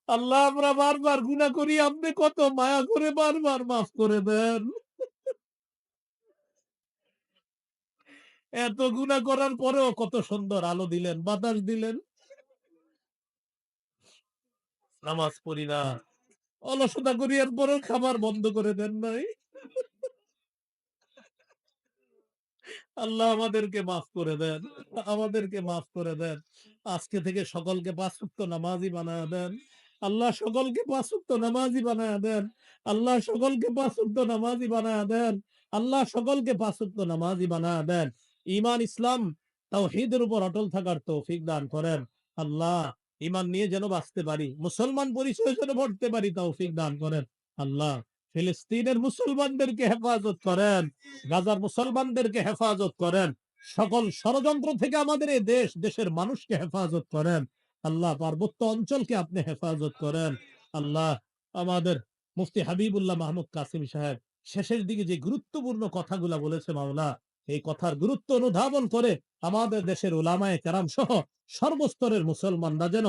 আল্লাহ আমরা বারবার গুনাহ করি, আপনি কত মায়া করে বারবার মাফ করে দেন। এত গুনাহ করার পরেও কত সুন্দর আলো দিলেন, বাতাস দিলেন। নামাজ পড়ি না, অলসতা করি, এরপরেও খাবার বন্ধ করে দেন নাই। আল্লাহ আমাদেরকে মাফ করে দেন, আমাদেরকে মাফ করে দেন। আজকে থেকে সকলকে ৫ ওয়াক্ত নামাজি বানায়া দেন। আল্লাহ সকলকে ৫ ওয়াক্ত নামাজি বানায়া দেন। আল্লাহ সকলকে ৫ ওয়াক্ত নামাজি বানায়া দেন। আল্লাহ সকলকে ৫ ওয়াক্ত নামাজি বানায়া দেন। ঈমান, ইসলাম, তাওহীদের উপর অটল থাকার তৌফিক দান করেন। আল্লাহ ঈমান নিয়ে যেন বাঁচতে পারি, মুসলমান পরিচয় যেন পড়তে পারি, তৌফিক দান করেন। আল্লাহ ফিলিস্তিনের মুসলমানদেরকে হেফাজত করেন, গাজার মুসলমানদেরকে হেফাজত করেন, সকল ষড়যন্ত্র থেকে আমাদের এই দেশ, দেশের মানুষকে হেফাজত করেন। আল্লাহ পার্বত্য অঞ্চলকে আপনি হেফাজত করেন। আল্লাহ আমাদের মুফতি হাবিবুল্লাহ মাহমুদ কাসিম সাহেব শেষের দিকে যে গুরুত্বপূর্ণ কথাগুলা বলেছে মাওলা, এই কথার গুরুত্ব অনুধাবন করে আমাদের দেশের উলামায়ে কেরাম সহ সর্বস্তরের মুসলমানরা যেন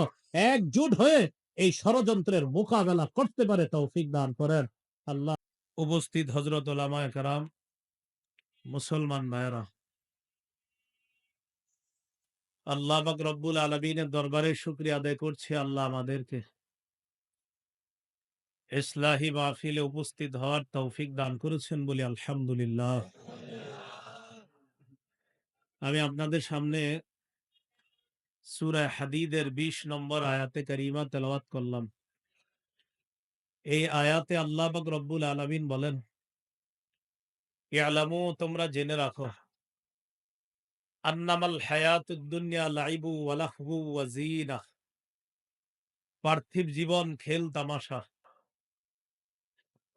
একজোট হয়ে এই ষড়যন্ত্রের মোকাবেলা করতে পারে, তৌফিক দান করেন। আল্লাহ উপস্থিত হযরত উলামায়ে কেরাম, মুসলমান ভাইয়েরা, আল্লাহ পাক রব্বুল আলামিনের দরবারে শুকরিয়া আদায় করছি, আল্লাহ আমাদেরকে ইসলাহি মাহফিলে উপস্থিত হওয়ার তৌফিক দান করেছেন বলি আলহামদুলিল্লাহ। আমি আপনাদের সামনে সূরা হাদীদের ২০ নম্বর আয়াতে কারিমা তেলাওয়াত করলাম। এই আয়াতে আল্লাহ পাক রব্বুল আলামিন বলেন, ইয়ালামু, তোমরা জেনে রাখো, আন্নামাল হায়াতুদ দুনিয়া লাইবু ওয়া লাহবু ওয়া জিনাহ, পার্থিব জীবন খেল তামাশা,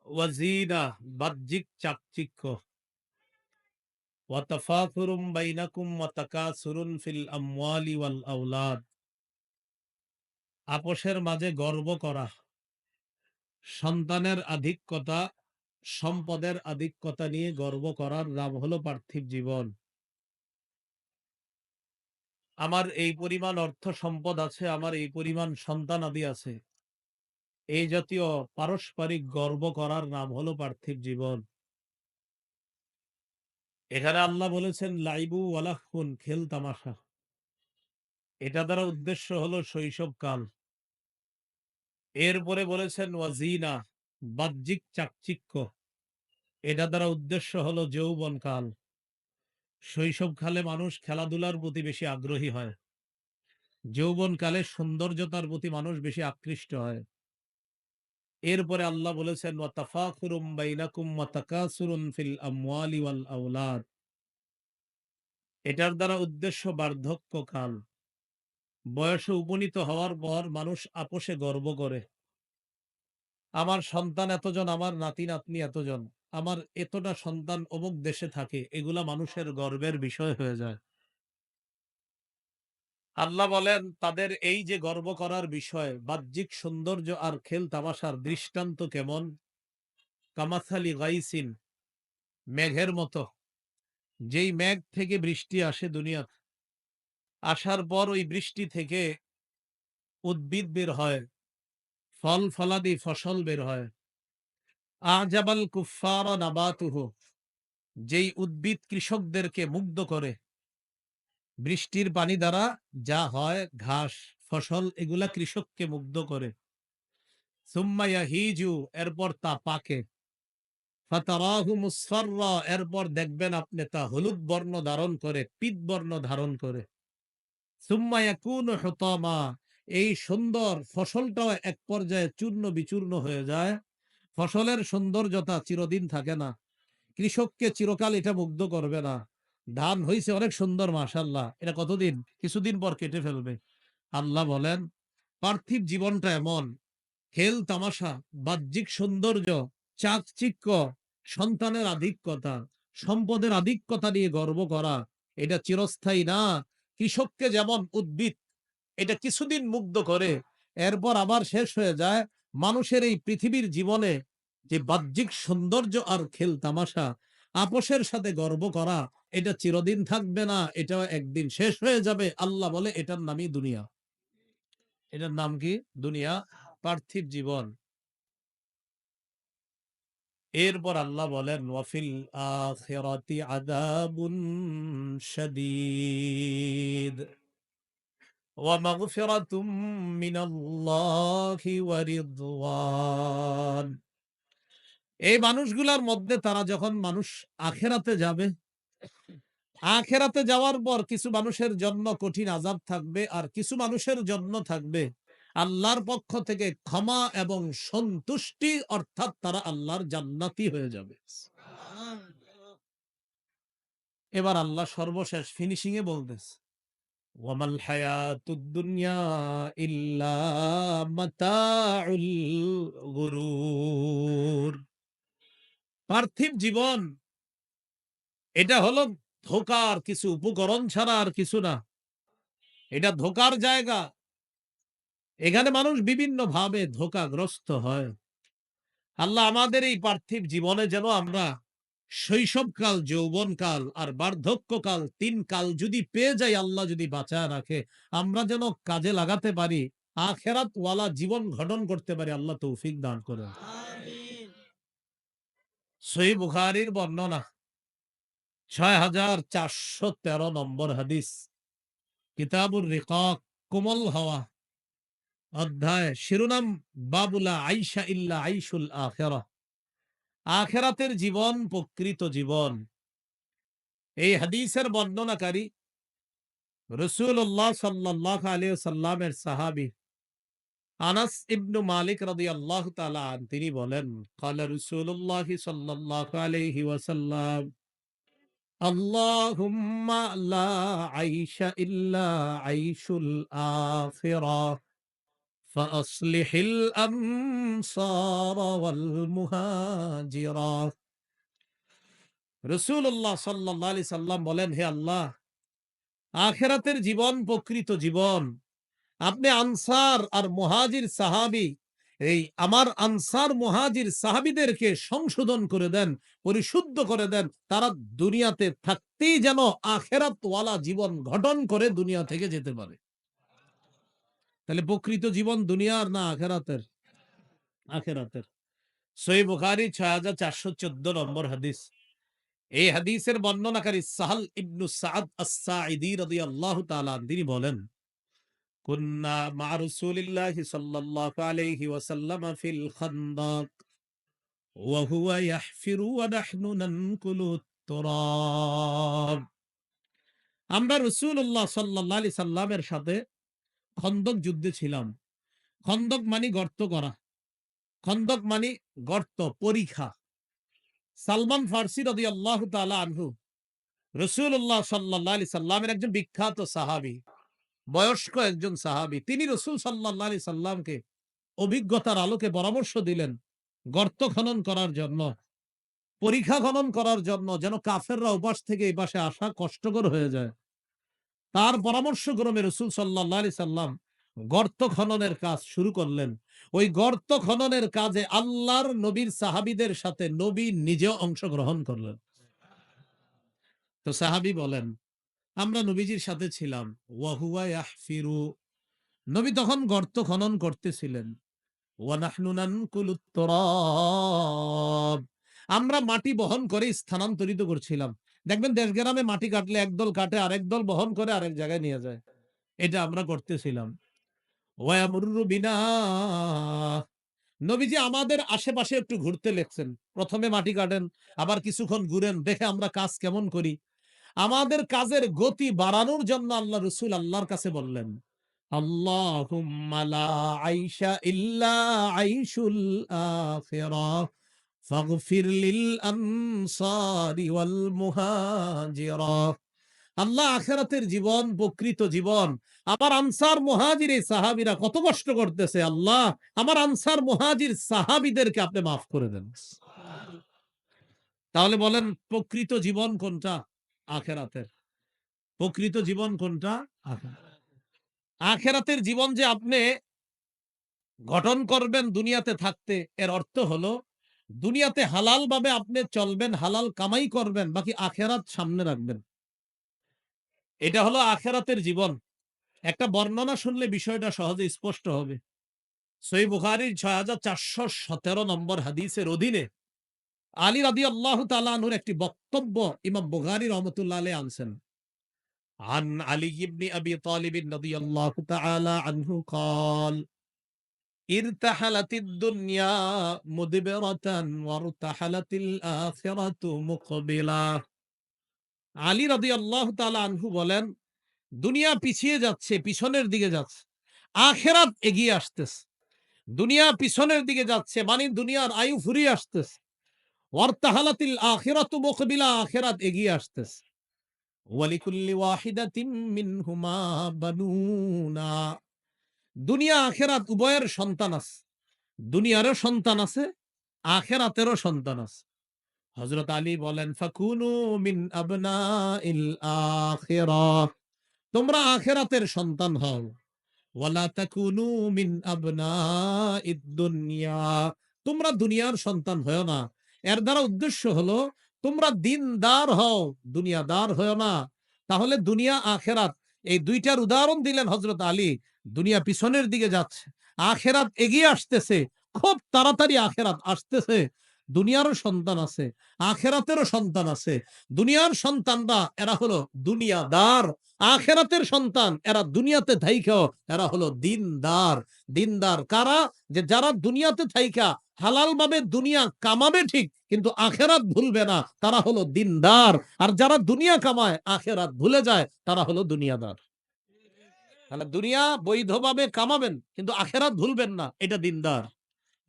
ওয়া জিনাহ, বাহ্যিক চাকচিক্য, ওয়া তাফাকুরুম বাইনাকুম ওয়া তাকাসুরুন ফিল আমওয়ালি ওয়াল আওলাদ, আপোষের মাঝে গর্ব করা, সন্তানের আধিক্যতা, সম্পদের আধিক্যতা নিয়ে গর্ব করার নাম হলো পার্থিব জীবন। আমার এই পরিমাণ অর্থ সম্পদ আছে, আমার এই পরিমাণ সন্তান আদি আছে, এই জাতীয় পারস্পরিক গর্ব করার নাম হলো পার্থিব জীবন। এখানে আল্লাহ বলেছেন লাইবু ওয়ালাহুন, খেল তামাশা। এটা দ্বারা উদ্দেশ্য হলো শৈশবকাল। এরপরে বলেছেন ওয়াজিনা, বাহ্যিক চাকচিক্য। এটা দ্বারা উদ্দেশ্য হলো যৌবনকাল। শৈশবকালে মানুষ খেলাধুলার প্রতি বেশি আগ্রহী হয়, যৌবনকালে সৌন্দর্যতার প্রতি মানুষ বেশি আকৃষ্ট হয়। এরপরে আল্লাহ বলেছেন ওয়া তাফাখুরুম বাইনাকুম ওয়া তাকাসুরুন ফিল আমওয়ালি ওয়াল আওলাদ। এটার দ্বারা উদ্দেশ্য বার্ধক্যকাল। বয়সে উপনীত হওয়ার পর মানুষ আপোষে গর্ব করে, আমার সন্তান এতজন, আমার নাতি নাতনি এতজন, আমার এতটা সন্তান অমুক দেশে থাকে, এগুলা মানুষের গর্বের বিষয় হয়ে যায়। আল্লাহ বলেন তাদের এই যে গর্ব করার বিষয়, বাহ্যিক সৌন্দর্য আর খেল তামাশার দৃষ্টান্ত কেমন? কামাসালি গাইসিন, মেঘের মতো। যেই মেঘ থেকে বৃষ্টি আসে দুনিয়াতে, আসার পর ওই বৃষ্টি থেকে উদ্ভিদ বের হয়, ফল ফলাদি ফসল বের হয়। আজাবাল কুফফারা নাবাতুহু, যেই উদ্ভিদ কৃষকদেরকে মুগ্ধ করে, বৃষ্টির পানি দ্বারা যা হয়, ঘাস, ফসল, এগুলা কৃষককে মুগ্ধ করে। সুম্মা ইয়াহিজু, এরপর তা পাকে। ফাতারাহু মুসফাররা, এরপর দেখবেন আপনি তা হলুদ বর্ণ ধারণ করে, পীত বর্ণ ধারণ করে। সুম্মা ইয়াকুনু হুতামা, এই সুন্দর ফসলটাও এক পর্যায়ে চূর্ণ বিচূর্ণ হয়ে যায়। ফসলের সৌন্দর্যতা চিরদিন থাকে না, কৃষককে চিরকাল এটা মুগ্ধ করবে না। ধান হইছে অনেক সুন্দর, মাশাআল্লাহ, এটা কতদিন, কিছুদিন পর কেটে ফেলবে। আল্লাহ বলেন পার্থিব জীবনটা এমন, খেল তামাশা, বাহ্যিক সৌন্দর্য, চাকচিক্য, সন্তানের আধিক্যতা, সম্পদের আধিক্যতা নিয়ে গর্ব করা, এটা চিরস্থায়ী না। কৃষককে যেমন উদ্ভিদ এটা কিছুদিন মুগ্ধ করে, এরপর আবার শেষ হয়ে যায়। মানুষের এই পৃথিবীর জীবনে যে বাহ্যিক সৌন্দর্য আর খেল তামাশা, আপোষের সাথে গর্ব করা, এটা চিরদিন থাকবে না, এটাও একদিন শেষ হয়ে যাবে। আল্লাহ বলে এটার নামই দুনিয়া। এটার নাম কি? দুনিয়া। পার্থিব জীবন। এরপর আল্লাহ বলেন ওয়াফিল আখিরাতি আযাবুন শাদীদ ওয়া মাগফিরাতুম মিনাল্লাহি ওয়া রিদওয়ান। এই মানুষগুলার মধ্যে তারা যখন মানুষ আখিরাতে যাবে, আখিরাতে যাওয়ার পর কিছু মানুষের জন্য কঠিন আযাব থাকবে আর কিছু মানুষের জন্য থাকবে আল্লাহর পক্ষ থেকে ক্ষমা এবং সন্তুষ্টি, অর্থাৎ তারা আল্লাহর জান্নাতি হয়ে যাবে। এবার আল্লাহ সর্বশেষ ফিনিশিং এ বলতেছে ওয়ামাল হায়াতুদ দুনিয়া ইল্লা মাতাউল গুরুর। পার্থিব জীবন এটা হলো ধোঁকার কিছু উপকরণ ছাড়া আর কিছু না। এটা ধোঁকার জায়গা। এখানে মানুষ বিভিন্ন ভাবে ধোঁকাগ্রস্ত হয়। আল্লাহ আমাদের এই পার্থিব জীবনে যেন আমরা শৈশবকাল, যৌবনকাল আর বার্ধক্যকাল, ৩ কাল যদি পেয়ে যাই, আল্লাহ যদি বাঁচায় রাখে, আমরা যেন কাজে লাগাতে পারি, আখেরাত ওয়ালা জীবন গঠন করতে পারি। আল্লাহ তৌফিক দান করেন। সহিহ বুখারীর বর্ণনা ৬৪১৩ নম্বর হাদিস, কিতাবুর রিকাক, কোমল হওয়া অধ্যায়, শিরোনাম বাবুলা আইশা ইল্লা আইশুল আখিরাহ। আখিরাতের জীবন প্রকৃত জীবন। এই হাদিসের বর্ণনাকারী রাসূলুল্লাহ সাল্লাল্লাহু আলাইহি ওয়াসাল্লামের সাহাবী আনাস ইবনু মালিক রাদিয়াল্লাহু তাআলা আন, তিনি বলেন ক্বালা রাসূলুল্লাহ সাল্লাল্লাহু আলাইহি ওয়াসাল্লাম আল্লাহুম্মা লা আইশা ইল্লা আইশুল আখিরাহ ফাআসলিহিল আমসার ওয়াল মুহাজিরা। রাসূলুল্লাহ সাল্লাল্লাহু আলাইহি সাল্লাম বলেন, হে আল্লাহ, আখিরাতের জীবন প্রকৃত জীবন। আপনি আনসার আর মুহাজির সাহাবী, এই আমার আনসার মুহাজির সাহাবীদেরকে সংশোধন করে দেন, পরিশুদ্ধ করে দেন, তারা দুনিয়াতে থাকতেই যেন আখিরাত ওয়ালা জীবন গঠন করে দুনিয়া থেকে যেতে পারে। তাহলে প্রকৃত জীবন দুনিয়ার না আখিরাতের? আখিরাতের। সহিহ বুখারী ৬৪১৪ নম্বর হাদিস। এই হাদিসের বর্ণনাকারী সাহাল ইবনু সাদ আস-সাঈদী রাদিয়াল্লাহু তাআলা তিনি বলেন কুন্না মা রাসূলিল্লাহি সাল্লাল্লাহু আলাইহি ওয়াসাল্লাম ফিল খানদাক ওয়া হুয়া ইয়াহফিরু ওয়া নাহনু নানকুলু তুরাব। আমরা রাসূলুল্লাহ সাল্লাল্লাহু আলাইহি সাল্লামের সাথে খন্দক যুদ্ধে ছিলাম। খন্দক মানে গর্ত করা, খন্দক মানে গর্ত, পরিখা। সালমান ফারসি রাদিয়াল্লাহু তাআলা আনহু রাসূলুল্লাহ সাল্লাল্লাহু আলাইহি সাল্লামের একজন বিখ্যাত সাহাবী, বয়স্ক একজন সাহাবী। তিনি রাসূল সাল্লাল্লাহু আলাইহি সাল্লামকে অভিজ্ঞতার আলোকে পরামর্শ দিলেন গর্ত খনন করার জন্য, পরিখা খনন করার জন্য, যেন কাফেররা ওপাশ থেকে এই পাশে আসা কষ্টকর হয়ে যায়। তার পরামর্শক্রমে রাসূল সাল্লাল্লাহু আলাইহি সাল্লাম গর্ত খননের কাজ শুরু করলেন। ওই গর্ত খননের কাজে আল্লাহর নবীর সাহাবীদের সাথে নবী নিজেও অংশগ্রহণ করলেন। তো সাহাবী বলেন, আমরা নবীজির সাথে ছিলাম। ওয়া হুয়া ইয়াহফিরু, নবী তখন গর্ত খনন করতেছিলেন। ওয়া নাহনু নানকুলুত তুরাব, আমরা মাটি বহন করে স্থানান্তরিত করছিলাম। দেখবেন দেশ গ্রামে মাটি কাটলে একদল কাটে, আরেক দল বহন করে আরেক জায়গায় নিয়ে যায়। এটা আমরা করতেছিলাম। ওয়া ইয়ামুররু বিনা, নবীজি আমাদের আশেপাশে একটু ঘুরতে লেগছেন। প্রথমে মাটি কাটেন, আবার কিছুক্ষণ ঘুরেন, দেখে আমরা কাজ কেমন করি। আমাদের কাজের গতি বাড়ানোর জন্য আল্লাহ রাসূল আল্লাহর কাছে বললেন, আল্লাহুম্মা লা আইশা ইল্লা আইশুল আখিরাহ ফাগফির লিল আনসারি ওয়াল মুহাজিরা। আল্লাহ, আখিরাতের জীবন প্রকৃত জীবন। আমার আনসার মুহাজির এই সাহাবীরা কত কষ্ট করতেছে, আল্লাহ আমার আনসার মুহাজির সাহাবীদেরকে আপনি মাফ করে দেন। তাহলে বলেন প্রকৃত জীবন কোনটা? আখিরাতের। প্রকৃত জীবন কোনটা? আখিরাত। আখিরাতের জীবন যে আপনি গঠন করবেন দুনিয়াতে থাকতে, এর অর্থ হলো দুনিয়াতে হালাল ভাবে আপনি চলবেন, হালাল কামাই করবেন, বাকি আখিরাত সামনে রাখবেন। এটা হলো আখিরাতের জীবন। একটা বর্ণনা শুনলে বিষয়টা সহজে স্পষ্ট হবে। সহিহ বুখারীর ৬৪১৭ নম্বর হাদিসের অধীনে আলী রাদিয়াল্লাহু তাআলা আনহুর একটি বক্তব্য ইমাম বুখারী রাহমাতুল্লাহ আলাইহি আনছেন। আন আলী ইবনে আবি তালিব রাদিয়াল্লাহু তাআলা আনহু قال ইরতাহালাতিদ দুনিয়া মুদবিরাতান ওয়ারতাহালাতিল আখিরাতু মুকবিলা। আলী রাদিয়াল্লাহু তাআলা আনহু বলেন, দুনিয়া পিছিয়ে যাচ্ছে, পিছনের দিকে যাচ্ছে, আখিরাত এগিয়ে আসতেছে। দুনিয়া পিছনের দিকে যাচ্ছে মানে দুনিয়ার আয়ু ফুরিয়ে আসতেছে। ওয়ারতাহালাতিল আখিরাতু মুকবিলা, আখিরাত এগিয়ে আসতেছে। ওয়ালিকুল্লি ওয়াহিদাতিন মিনহুমা বানুনা, দুনিয়া আখিরাত উভয়ের সন্তান আছে। দুনিয়ারও সন্তান আছে, আখিরাতেরও সন্তান আছে। হযরত আলী বলেন, ফাকুনু মিন আবনাইল আখিরাহ, তোমরা আখিরাতের সন্তান হও। ওয়ালা তাকুনু মিন আবনাইদ দুনিয়া, তোমরা দুনিয়ার সন্তান হও না। এর দ্বারা উদ্দেশ্য হলো তোমরা দিনদার হও, দুনিয়াদার হও না। তাহলে দুনিয়া আখেরাত এই দুইটার উদাহরণ দিলেন হযরত আলী। দুনিয়া পিছনের দিকে যাচ্ছে, আখেরাত এগিয়ে আসতেছে, খুব তাড়াতাড়ি আখেরাত আসতেছে। দুনিয়ারও সন্তান আছে, আখেরাতেরও সন্তান আছে। দুনিয়ার সন্তানরা এরা হলো দুনিয়াদার, আখেরাতের সন্তান এরা দুনিয়াতে থাইকা এরা হলো দিনদার। দিনদার কারা? যে যারা দুনিয়াতে থাইকা হালাল ভাবে দুনিয়া কামাবে ঠিক, কিন্তু আখেরাত ভুলবে না, তারা হলো দিনদার। আর যারা দুনিয়া কামায় আখেরাত ভুলে যায়, তারা হলো দুনিয়াদার। তাহলে দুনিয়া বৈধভাবে কামাবেন কিন্তু আখেরাত ভুলবেন না, এটা দিনদার।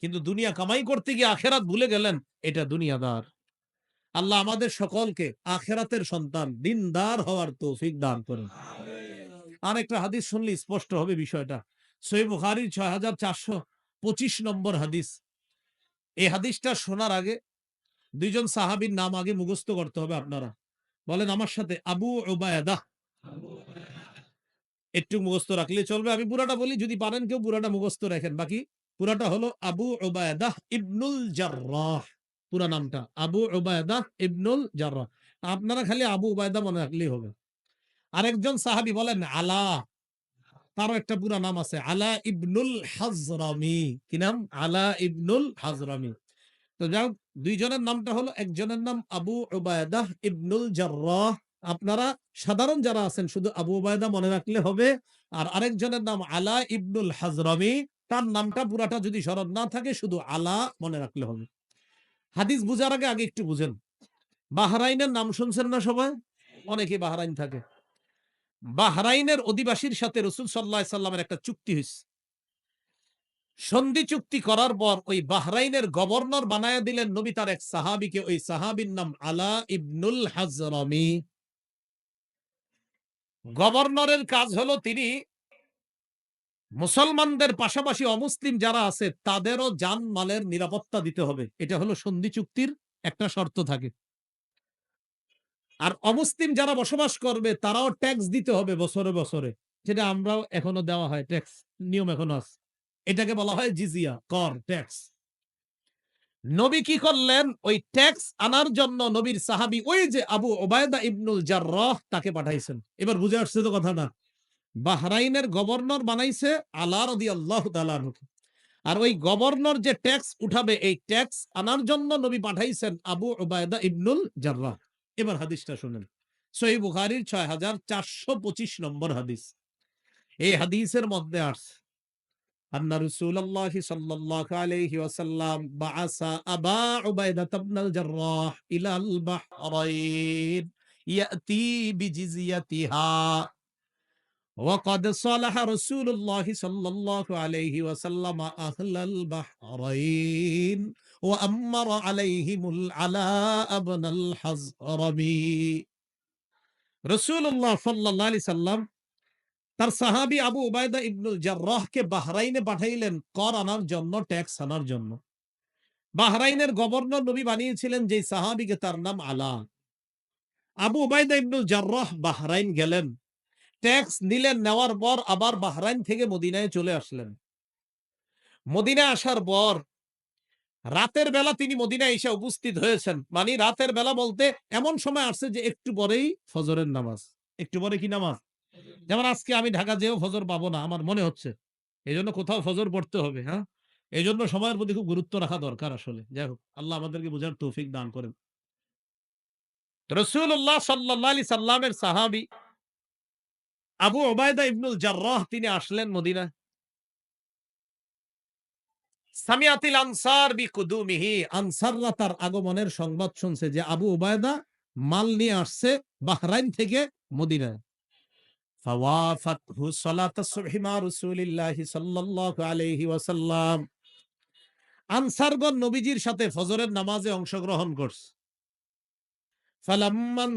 কিন্তু দুনিয়া কামাই করতে গিয়ে আখেরাত ভুলে গেলেন, এটা দুনিয়াদার। আল্লাহ আমাদের সকলকে আখেরাতের সন্তান, দিনদার হওয়ার তৌফিক দান করুন। আরেকটা হাদিস শুনলে স্পষ্ট হবে বিষয়টা। সহিহ বুখারীর ৬৪২৫ নম্বর হাদিস। এই হাদিসটা শোনার আগে দুইজন সাহাবীর নাম আগে মুখস্থ করতে হবে আপনারা। বলেন আমার সাথে, আবু উবায়দা। একটু মুখস্থ রাখলে চলবে, আমি পুরাটা বলি, যদি পারেন কেউ পুরাটা মুখস্থ রাখেন। বাকি পুরাটা হলো আবু উবায়দা ইবনুল জাররাহ। পুরা নামটা আবু উবায়দা ইবনুল জাররাহ। আপনারা খালি আবু উবায়দা মনে রাখলেই হবে। আরেকজন সাহাবী বলেন আলা, তারও একটা পুরা নাম আছে, আলা ইবনুল হাজরামি। কি নাম? আলা ইবনুল হাজরামি। তো যাও, দুইজনের নামটা হলো, একজনের নাম আবু উবায়দা ইবনুল জাররাহ। আপনারা সাধারণ যারা আছেন শুধু আবু উবায়দা মনে রাখলে হবে। আর আরেকজনের নাম আলা ইবনুল হাজরামি, তার নামটা পুরাটা যদি স্মরণ না থাকে শুধু আলা মনে রাখলে হবে। হাদিস বুঝার আগে আগে একটু বুঝেন। বাহরাইনের নাম শুনছেন না সবাই? অনেকে বাহরাইন থাকে। বাহরাইনের অধিবাসীর সাথে রাসূল সাল্লাল্লাহু আলাইহি সাল্লামের একটা চুক্তি হইছে। সন্ধি চুক্তি করার পর ওই বাহরাইনের গভর্নর বানায়া দিলেন নবী তার এক সাহাবীকে। ওই সাহাবীর নাম আলা ইবনুল হাজরামি। গভর্নরের কাজ হলো তিনি মুসলমানদের পাশাপাশি অমুসলিম যারা আছে তাদেরও জানমালের নিরাপত্তা দিতে হবে। এটা হলো সন্ধি চুক্তির একটা শর্ত থাকে। আর অমুসলিম যারা বসবাস করবে তারাও ট্যাক্স দিতে হবে বছরে বছরে, যেটা আমরাও এখনো দেওয়া হয়, ট্যাক্স নিয়ম এখনো আছে। এটাকে বলা হয় জিজিয়া, কর, ট্যাক্স। নবী কি করলেন? ওই ট্যাক্স আনার জন্য নবীর সাহাবী ওই যে আবু উবায়দা ইবনুল জাররাহ তাকে পাঠাইছেন। এবার বুঝে আসছে তো কথাটা? বাহরাইনের গভর্নর বানাইছে আলা রাদিয়াল্লাহু তাআলা আনহু। আর ওই গভর্নর যে ট্যাক্স উঠাবে, এই ট্যাক্স আনার জন্য নবী পাঠাইছেন আবু উবায়দা ইবনুল জাররাহ। এবার হাদিসটা শুনেন। সহিহ বুখারীর ৬৪২৫ নম্বর হাদিস। এই হাদিসের মধ্যে আসছে আন্না রাসূলুল্লাহ সাল্লাল্লাহু আলাইহি ওয়াসাল্লাম বাআসা আবা উবাইদা ইবনুল জাররাহ ইলাল বাহরাইন ইয়াতি বিজিজিয়াতিহা وقد صالح رسول الله صلى الله عليه وسلم أهل البحرين وأمر عليهم العلاء بن الحزرمي। রাসূলুল্লাহ সাল্লাল্লাহু আলাইহি সাল্লাম তার সাহাবী আবু উবায়দা ইবনুল জাররাহকে বাহরাইনে পাঠাইলেন কর আনার জন্য, ট্যাক্স আনার জন্য। বাহরাইনের গভর্নর নবী বানিয়েছিলেন যেই সাহাবীকে, তার নাম আলা। আবু উবায়দা ইবনুল জাররাহ বাহরাইন গেলেন, ট্যাক্স নিলেন, নেওয়ার পর আবার বাহরাইন থেকে মদিনায় চলে আসলেন। মদিনায় আসার পর রাতের বেলা তিনি মদিনায় এসে উপস্থিত হয়েছেন। মানে রাতের বেলা বলতে এমন সময় আসছে যে একটু পরেই ফজরের নামাজ। একটু পরে কি নামাজ? যেমন আজকে আমি ঢাকা যেও ফজর পাবো না আমার মনে হচ্ছে, এই জন্য কোথাও ফজর পড়তে হবে। হ্যাঁ, এই জন্য সময়ের প্রতি খুব গুরুত্ব রাখা দরকার আসলে। যাই হোক, আল্লাহ আমাদেরকে বোঝার তৌফিক দান করেন। রাসূলুল্লাহ সাল্লাল্লাহু আলাইহি সাল্লামের সাহাবী আবু উবাইদা ইবনুল জাররাহ তিনি আসলেন মদিনায়। সামিয়াতিল আনসার বিকুদুমিহি, আনসাররা তার আগমনের সংবাদ শুনছে যে আবু উবাইদা মাল নিয়ে আসছে বাহরাইন থেকে মদিনায়। ফাওয়াফাতহু সালাতাস সুবহি মা রাসূলিল্লাহি সাল্লাল্লাহু আলাইহি ওয়াসাল্লাম, আনসারগণ নবীজির সাথে ফজরের নামাজে অংশগ্রহণ করছে। ফালাম্মান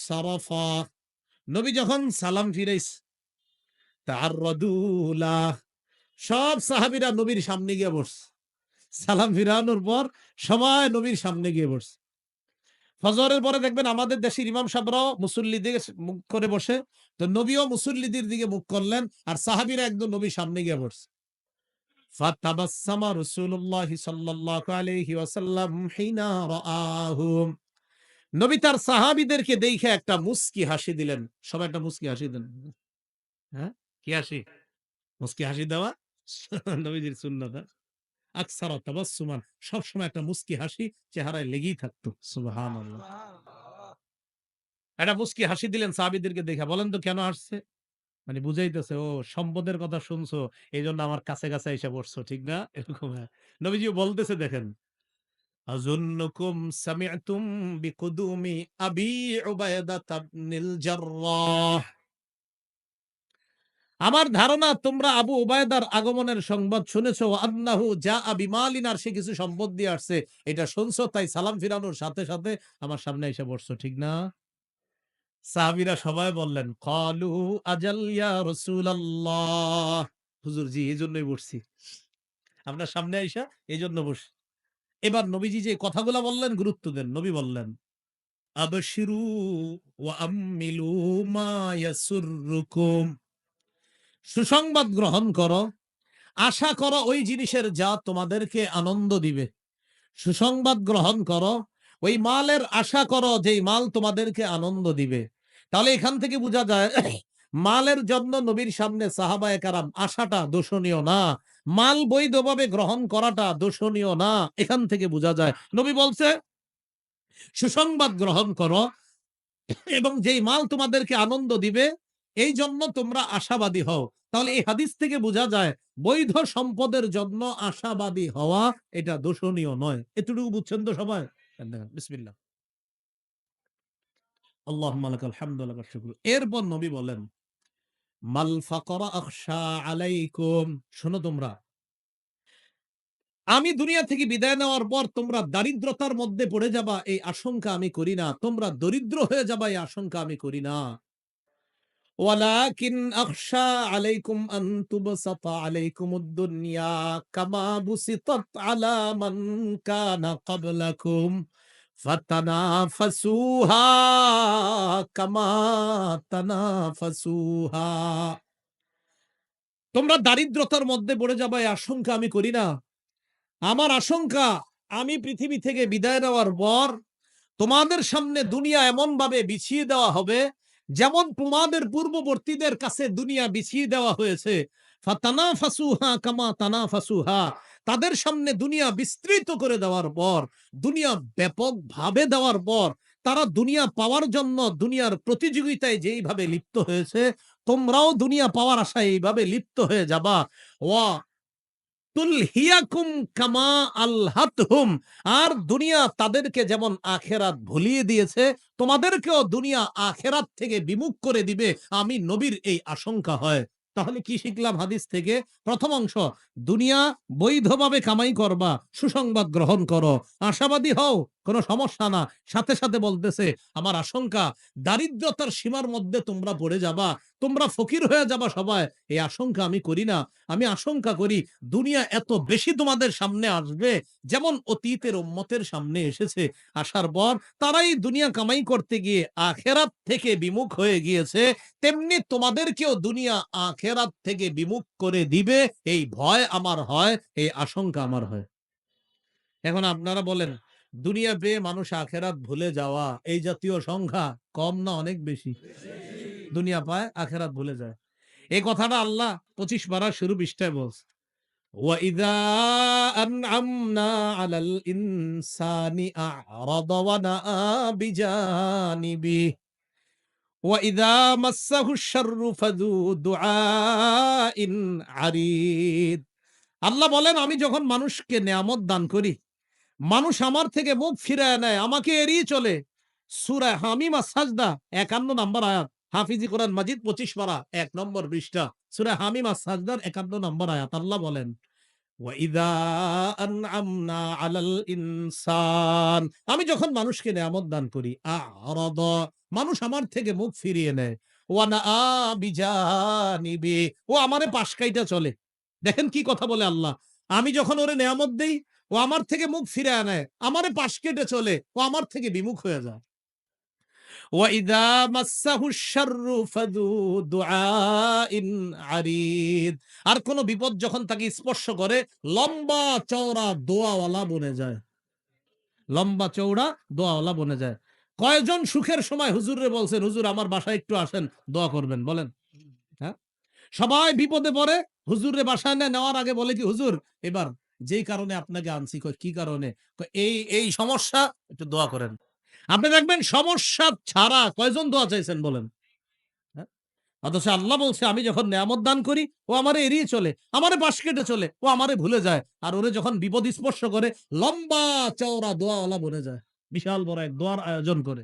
সারাফা, নবী যখন সালাম ফিরাইছে, তাআররাদু লাহ, সব সাহাবীরা নবীর সামনে গিয়ে বসছে। সালাম ফিরানোর পর সবাই নবীর সামনে গিয়ে বসছে। ফজরের পরে দেখবেন আমাদের দেশের ইমাম সাহেবরাও মুসল্লিদের দিকে মুখ করে বসে, তো নবীও মুসল্লিদের দিকে মুখ করলেন আর সাহাবীরা একদম নবীর সামনে গিয়ে বসছে। ফাতাবাসসামা রাসূলুল্লাহ সাল্লাল্লাহু আলাইহি ওয়াসাল্লাম হিনা রাআহুম, নবী তার সাহাবীদেরকে দেখে একটা মুস্কি হাসি দিলেন। সবাই একটা মুস্কি হাসি দেন। হ্যাঁ, কি হাসি? মুস্কি হাসি দেওয়া নবীজির সুন্নাত। আকসারা তাবাসসুমান, সবসময় একটা মুস্কি হাসি চেহারায় লেগেই থাকতো। সুবহানাল্লাহ। একটা মুস্কি হাসি দিলেন সাহাবীদেরকে দেখে। বলেন তো কেন হাসছে? মানে বুঝাইতেছে, ও সম্পদের কথা শুনছো, এইজন্য আমার কাছে কাছে এসে বসছো, ঠিক না? এরকম। হ্যাঁ, নবীজিও বলতেছে দেখেন, আযুন্নুকুম সামি'তুম বিকুদুমি আবি উবাইদা ইবনুল জাররাহ, আমার ধারণা তোমরা আবু উবায়দার আগমনের সংবাদ শুনেছো। আন্নাহু জাআ বিমালিন, আর সে কিছু সম্পদ দিয়ে আসছে, এটা শুনছো, তাই সালাম ফিরানোর সাথে সাথে আমার সামনে এসে বসছো, ঠিক না? সাহাবীরা সবাই বললেন, ক্বালু আজাল ইয়া রাসূলুল্লাহ, হুজুর জি এজন্যই বসছি, আপনার সামনে আইসা এজন্য বসছি। এবার নবীজি যে কথাগুলা বললেন গুরুত্ব দেন। নবী বললেন, আবশিরু ওয়া আম্মিলু মা ইয়াসুররুকুম, সুসংবাদ গ্রহণ করো, আশা করো ওই জিনিসের যা তোমাদেরকে আনন্দ দিবে। সুসংবাদ গ্রহণ করো, ওই মালের আশা করো যেই মাল তোমাদেরকে আনন্দ দিবে। তাহলে এখান থেকে বোঝা যায় মালের জন্য নবীর সামনে সাহাবায়ে কেরাম আশাটা দোষণীয় না, মাল বৈধভাবে গ্রহণ করাটা দোষণীয় না। এখান থেকে বোঝা যায় নবী বলছে সুসংবাদ গ্রহণ করো এবং যেই মাল তোমাদেরকে আনন্দ দিবে এই জন্য তোমরা আশাবাদী হও। তাহলে এই হাদিস থেকে বোঝা যায় বৈধ সম্পদের জন্য আশাবাদী হওয়া এটা দোষণীয় নয়। এতটুকু বুঝছেন তো সবাই? বিসমিল্লাহ, আল্লাহুম্মা লাকাল হামদু ওয়া লাকাশ শুকরু। এরপর নবী বলেন, মাল ফাকরা আখশা আলাইকুম, শোনো তোমরা, আমি দুনিয়া থেকে বিদায় নেওয়ার পর তোমরা দারিদ্রতার মধ্যে পড়ে যাবা এই আশঙ্কা আমি করি না, তোমরা দরিদ্র হয়ে যাবা এই আশঙ্কা আমি করি না। ওয়ালাকিন আখশা আলাইকুম আন তুবসাতা আলাইকুমুদ দুনিয়া কামা বুসিতাত আলা মান কানা ক্বাবলাকুম ফাতানাফাসুহা কামা তানাফাসুহা, তোমরা দারিদ্রতার মধ্যে পড়ে যাবে এই আশঙ্কা আমি করি না। আমার আশঙ্কা, আমি পৃথিবী থেকে বিদায় নেওয়ার পর তোমাদের সামনে দুনিয়া এমন ভাবে বিছিয়ে দেওয়া হবে যেমন তোমাদের পূর্ববর্তীদের কাছে দুনিয়া বিছিয়ে দেওয়া হয়েছে। ফাতানাফাসুহা কামা তানাফাসুহা, তাদের সামনে দুনিয়া বিস্তৃত করে দেওয়ার পর, দুনিয়া ব্যাপকভাবে দেওয়ার পর তারা দুনিয়া পাওয়ার জন্য দুনিয়ার প্রতিযোগিতায় যেইভাবে লিপ্ত হয়েছে, তোমরাও দুনিয়া পাওয়ার আশায় এইভাবে লিপ্ত হয়ে যাবা। ওয়া তুলহিয়াকুম কামা আলহাতহুম, আর দুনিয়া তাদেরকে যেমন আখেরাত ভুলিয়ে দিয়েছে তোমাদেরকেও দুনিয়া আখেরাত থেকে বিমুখ করে দিবে, আমি নবীর এই আশঙ্কা হয়। তাহলে কি শিখলাম হাদিস থেকে? প্রথম অংশ, দুনিয়া বৈধভাবে কামাই করবা, সুসংবাদ গ্রহণ করো, আশাবাদী হও, কোনো সমস্যা না। সাথে সাথে বলতেছে আমার আশঙ্কা দারিদ্রতার সীমার মধ্যে তোমরা পড়ে যাবা, তোমরা ফকির হয়ে যাবা সবাই, এই আশঙ্কা আমি করি না। আমি আশঙ্কা করি দুনিয়া এত বেশি তোমাদের সামনে আসবে যেমন অতীতের উম্মতের সামনে এসেছে, আসার পর তারাই দুনিয়া কামাই করতে গিয়ে আখেরাত থেকে বিমুখ হয়ে গিয়েছে, তেমনি তোমাদেরকেও দুনিয়া আখেরাত থেকে বিমুখ করে দিবে, এই ভয় আমার হয়, এই আশঙ্কা আমার হয়। এখন আপনারা বলেন, দুনিয়া পেয়ে মানুষ আখেরাত ভুলে যাওয়া এই জাতীয় সংখ্যা কম না অনেক বেশি? দুনিয়া পায় আখেরাত ভুলে যায়। এই কথাটা আল্লাহ 25 পারা শুরু পৃষ্ঠায় বলছে। وَإِذَا أَنْعَمْنَا عَلَى الْإِنسَانِ أَعْرَضَ وَنَأَىٰ بِجَانِبِهِ وَإِذَا مَسَّهُ الشَّرُّ فَذُو دُعَاءٍ عَرِيضٍ। আল্লাহ বলেন, আমি যখন মানুষকে নেয়ামত দান করি, মানুষ আমার থেকে মুখ ফিরায় নেয়, আমাকে এড়িয়ে চলে। সূরা হামিম আস-সাজদা 51 নম্বর আয়াত। হাফিজি কোরআন মাজিদ 25 পারা 1 নম্বর পৃষ্ঠা। সূরা হামিম আস-সাজদার 51 নম্বর আয়াত। আল্লাহ বলেন, ওয়াইদা আনআমনা আলাল ইনসান, আমি যখন মানুষকে নেয়ামত দান করি, আ'রাদ, মানুষ আমার থেকে মুখ ফিরিয়ে নেয়, ওয়া নাআ বিজানিবি, ও আমারে পাশ কাইটা চলে। দেখেন কি কথা বলে আল্লাহ। আমি যখন ওরে নেয়ামত দেই, ও আমার থেকে মুখ ফিরায় নেয়, আমারে পাশ কেটে চলে, ও আমার থেকে বিমুখ হয়ে যায়। ওয়াইদা মাসসাহুশ শাররু ফাযু দুআইন আরিদ, আর কোন বিপদ যখন তাকে স্পর্শ করে, লম্বা চওড়া দোয়াওয়ালা বনে যায়। লম্বা চওড়া দোয়াওয়ালা বনে যায়। কয়জন সুখের সময় হুজুরে বলছেন, হুজুর আমার বাসায় একটু আসেন, দোয়া করবেন, বলেন? হ্যাঁ? সবাই বিপদে পড়ে, হুজুরে বাসায় নেওয়ার আগে বলে কি, হুজুর এবার যেই কারণে আপনাকে আনছি। কয় কি কারণে? কয় এই সমস্যা, একটু দোয়া করেন। আপনি দেখবেন সমস্যা ছাড়া কয়জন দোয়া চাইছেন, বলেন? হ্যাঁ? অথচ আল্লাহ বলছে, আমি যখন নেয়ামত দান করি, ও আমারে এড়িয়ে চলে, আমারে পাশ কেটে চলে, ও আমারে ভুলে যায়। আর ওরে যখন বিপদ স্পর্শ করে, লম্বা চওড়া দোয়াওয়ালা বনে যায়। বিশাল বড় এক দোয়ার আয়োজন করে।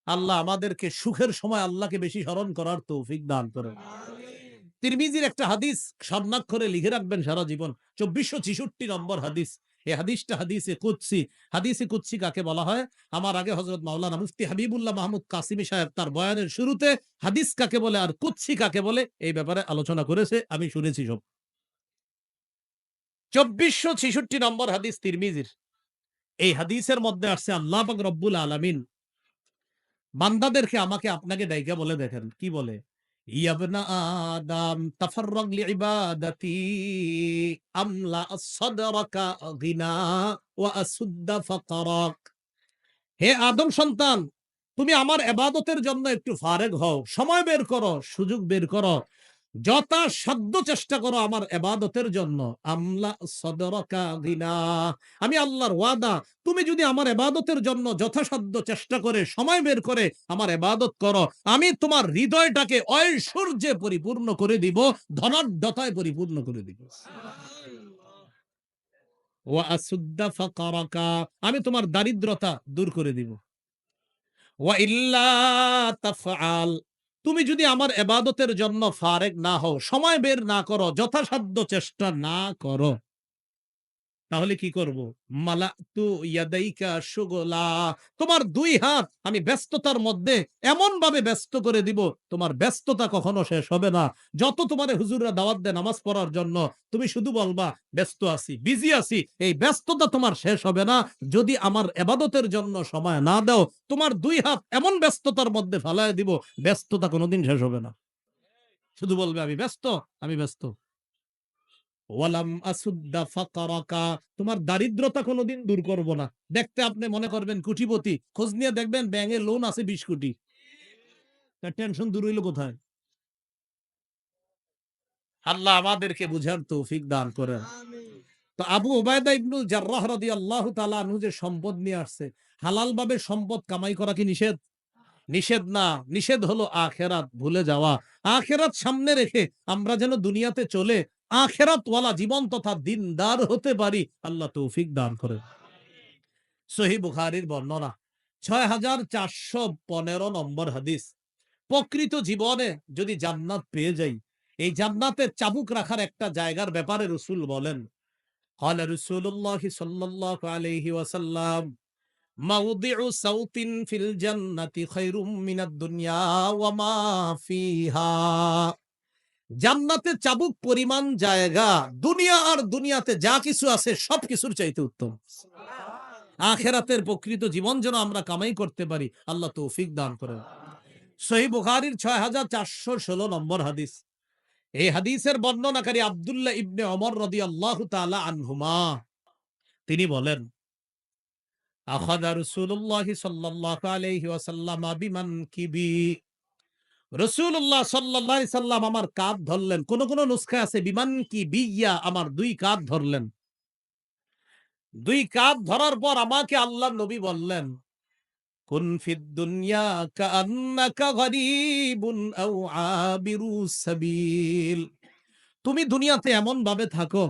আল্লাহ আমাদেরকে সুখের সময় আল্লাহকে বেশি স্মরণ করার তৌফিক দান করেন। তিরমিজির একটা হাদিস স্বর্ণাক্ষরে লিখে রাখবেন সারা জীবন, 2466 নম্বর হাদিস। এই হাদিসটা হাদিসে কুদসি। হাদিসে কুদসি কাকে বলা হয়? আমার আগে হযরত মাওলানা মুফতি হাবিবুল্লাহ মাহমুদ কাসিমি সাহেব তার বয়ানের শুরুতে হাদিস কাকে বলে আর কুদসি কাকে বলে এই ব্যাপারে আলোচনা করেছে, আমি শুনেছি সব। 2466 নম্বর হাদিস তিরমিজির। এই হাদিসের মধ্যে আসছে, আল্লাহ পাক রব্বুল আলামিন বান্দাদেরকে আমাকে আপনাকে ডাইকা বলে, দেখেন কি বলে, ইয়াবনা আদম তাফাররাগ লিইবাদাতি আমলা সাদরাকা গিনা ওয়া আসুদ্দা ফাকারাক। হে আদম সন্তান, তুমি আমার ইবাদতের জন্য একটু ফারেগ হও, সময় বের করো, সুযোগ বের করো, যথাসাধ্য চেষ্টা করো আমার ইবাদতের জন্য। আমলা সদরকা গিনা, আমি আল্লাহর ওয়াদা, তুমি যদি আমার ইবাদতের জন্য যথাসাধ্য চেষ্টা করে সময় বের করে আমার ইবাদত করো, আমি তোমার হৃদয়টাকে ঐশ্বর্যে পরিপূর্ণ করে দিব, ধনাঢ্যতায় পরিপূর্ণ করে দিব। ওয়া আসুদ্দা ফাকারাকা, আমি তোমার দারিদ্রতা দূর করে দিব। ওয়া ইল্লা তাফআল, তুমি যদি আমার ইবাদতের জন্য ফারেগ না হও, সময় বের না করো, যথাসাধ্য চেষ্টা না করো, তাহলে কি করব? মালাতু ইয়াদাইকা শুগলা, তোমার দুই হাত আমি ব্যস্ততার মধ্যে এমন ভাবে ব্যস্ত করে দিব, তোমার ব্যস্ততা কখনো শেষ হবে না। যত তোমারে হুজুররা দাওয়াত দেয় নামাজ পড়ার জন্য, তুমি শুধু বলবা ব্যস্ত আছি, বিজি আছি, এই ব্যস্ততা তোমার শেষ হবে না যদি আমার ইবাদতের জন্য সময় না দাও। তোমার দুই হাত এমন ব্যস্ততার মধ্যে ফালায় দিব, ব্যস্ততা কোনোদিন শেষ হবে না। শুধু বলবে আমি ব্যস্ত, আমি ব্যস্ত। ওয়ালাম আসুদ্দা ফাকারাকা, তোমার দারিদ্রতা কোনোদিন দূর করব না। দেখতে আপনি মনে করবেন কোটিপতি, খোঁজ নিয়ে দেখবেন ব্যাংকে লোন আছে 20 কোটি। তার টেনশন দূর হইল কোথায়? আল্লাহ আমাদেরকে বুঝার তৌফিক দান করেন। তো আবু উবায়দা ইবনুল জাররাহ রাদিয়াল্লাহু তাআলা আনহু যে সম্পদ নিয়ে আসছে, হালাল ভাবে সম্পদ কামাই করা কি নিষেধ? নিষেধ না, নিষেধ হলো আখেরাত ভুলে যাওয়া। আখেরাত সামনে রেখে আমরা যেন দুনিয়াতে চলে আখেরাতওয়ালা জীবন তথা দিনদার হতে পারি, আল্লাহ তৌফিক দান করেন। সহিহ বুখারীর বর্ণনা ৬৪১৫ নম্বর হাদিস। প্রকৃত জীবনে যদি জান্নাত পেয়ে যাই, এই জান্নাতের চাবুক রাখার একটা জায়গার ব্যাপারে রাসূল বলেন, ক্বালা রাসূলুল্লাহ সাল্লাল্লাহু আলাইহি ওয়াসাল্লাম, মাউদিউ সাউতিন ফিল জান্নাতি খায়রুম মিনাদ দুনিয়া ওয়া মা ফিহা। জান্নাতে চাবুক পরিমাণ জায়গা দুনিয়া আর দুনিয়াতে যা কিছু আছে সবকিছুর চাইতে উত্তম। আখিরাতের প্রকৃত জীবন যেন আমরা কামাই করতে পারি, আল্লাহ তৌফিক দান করেন। সহিহ বুখারীর ৬৪১৬ নম্বর হাদিস। এই হাদিসের বর্ণনাকারী আব্দুল্লাহ ইবনে ওমর রাদিয়াল্লাহু তাআলা আনহুমা, তিনি বলেন, আখাযা রাসূলুল্লাহ সাল্লাল্লাহু আলাইহি ওয়াসাল্লাম বিমানকিবি রাসূলুল্লাহ সাল্লাল্লাহু আলাইহি সাল্লাম আমার কাঁধ ধরলেন। কোন কোন নুসখায় আছে বিমান কি বিয়া আমার ২ কাঁধ ধরলেন। ২ কাঁধ ধরার পর আমাকে আল্লাহর নবী বললেন, কুন ফিদ দুনিয়া কাআন্নাকা গরীবুন আও আবিরুস সাবিল। তুমি দুনিয়াতে এমন ভাবে থাকো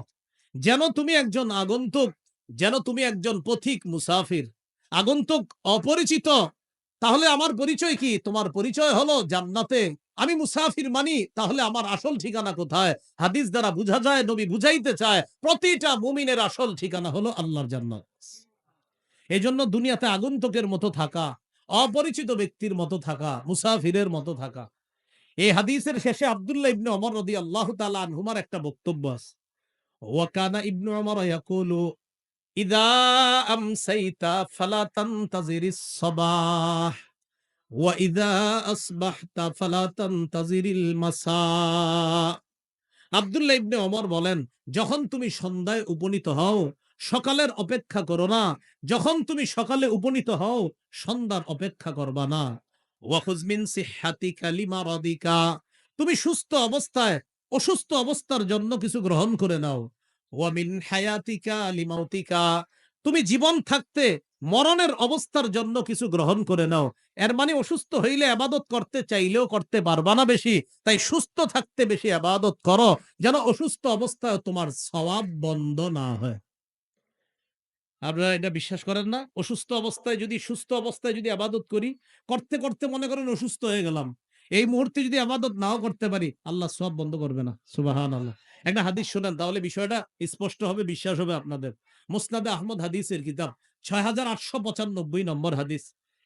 যেন তুমি একজন আগন্তুক, যেন তুমি একজন পথিক মুসাফির, আগন্তুক, অপরিচিত। তাহলে আমার পরিচয় কি? তোমার পরিচয় হলো জান্নাতে। আমি মুসাফির মানি, তাহলে আমার আসল ঠিকানা কোথায়? হাদিস দ্বারা বুঝা যায়, নবী বুঝাইতে চায় প্রতিটা মুমিনের আসল ঠিকানা হলো আল্লাহর জান্নাত। এজন্য দুনিয়াতে আগন্তুকের মতো থাকা, অপরিচিত ব্যক্তির মতো থাকা, মুসাফিরের মতো থাকা। এই হাদিসের শেষে আব্দুল্লাহ ইবনে ওমর রাদিয়াল্লাহু তাআলা আনহুমার একটা বক্তব্য আছে। ওয়া কানা ইবনু ওমর ইয়াকুলু ইযা আমসাইতা ফালা তানতাজিরিস সাবাহ ওয়া ইযা আসবাহতা ফালা তানতাজিরিল মাসা। আব্দুল্লাহ ইবনে ওমর বলেন, যখন তুমি সন্ধ্যায় উপনীত হও সকালের অপেক্ষা করো না, যখন তুমি সকালে উপনীত হও সন্ধ্যার অপেক্ষা করবা না। ওয়াখুজ মিন সিহহাতিকা লিমারাদিকা, তুমি সুস্থ অবস্থায় অসুস্থ অবস্থার জন্য কিছু গ্রহণ করে নাও। ওয়া মিন হায়াতিকা লিমাউতিকা, তুমি জীবন থাকতে মরণের অবস্থার জন্য কিছু গ্রহণ করে নাও। এর মানে অসুস্থ হইলে ইবাদত করতে চাইলেও করতে পারবা না বেশি, তাই সুস্থ থাকতে বেশি ইবাদত করো, যেন অসুস্থ অবস্থায় তোমার সওয়াব বন্ধ না হয়। আপনারা এটা বিশ্বাস করেন না? অসুস্থ অবস্থায় যদি সুস্থ অবস্থায় যদি ইবাদত করি, করতে করতে মনে করেন অসুস্থ হয়ে গেলাম, এই মুহূর্তে যদি ইবাদত নাও করতে পারি, আল্লাহ সওয়াব বন্ধ করবে না। সুবহানাল্লাহ। একটা হাদিস শোনেন, তাহলে বিষয়টা স্পষ্ট হবে, বিশ্বাস হবে আপনাদের। মুসনাদে আহমদ হাদিসের কিতাব ৬৮৯৫ নম্বর হাদিস।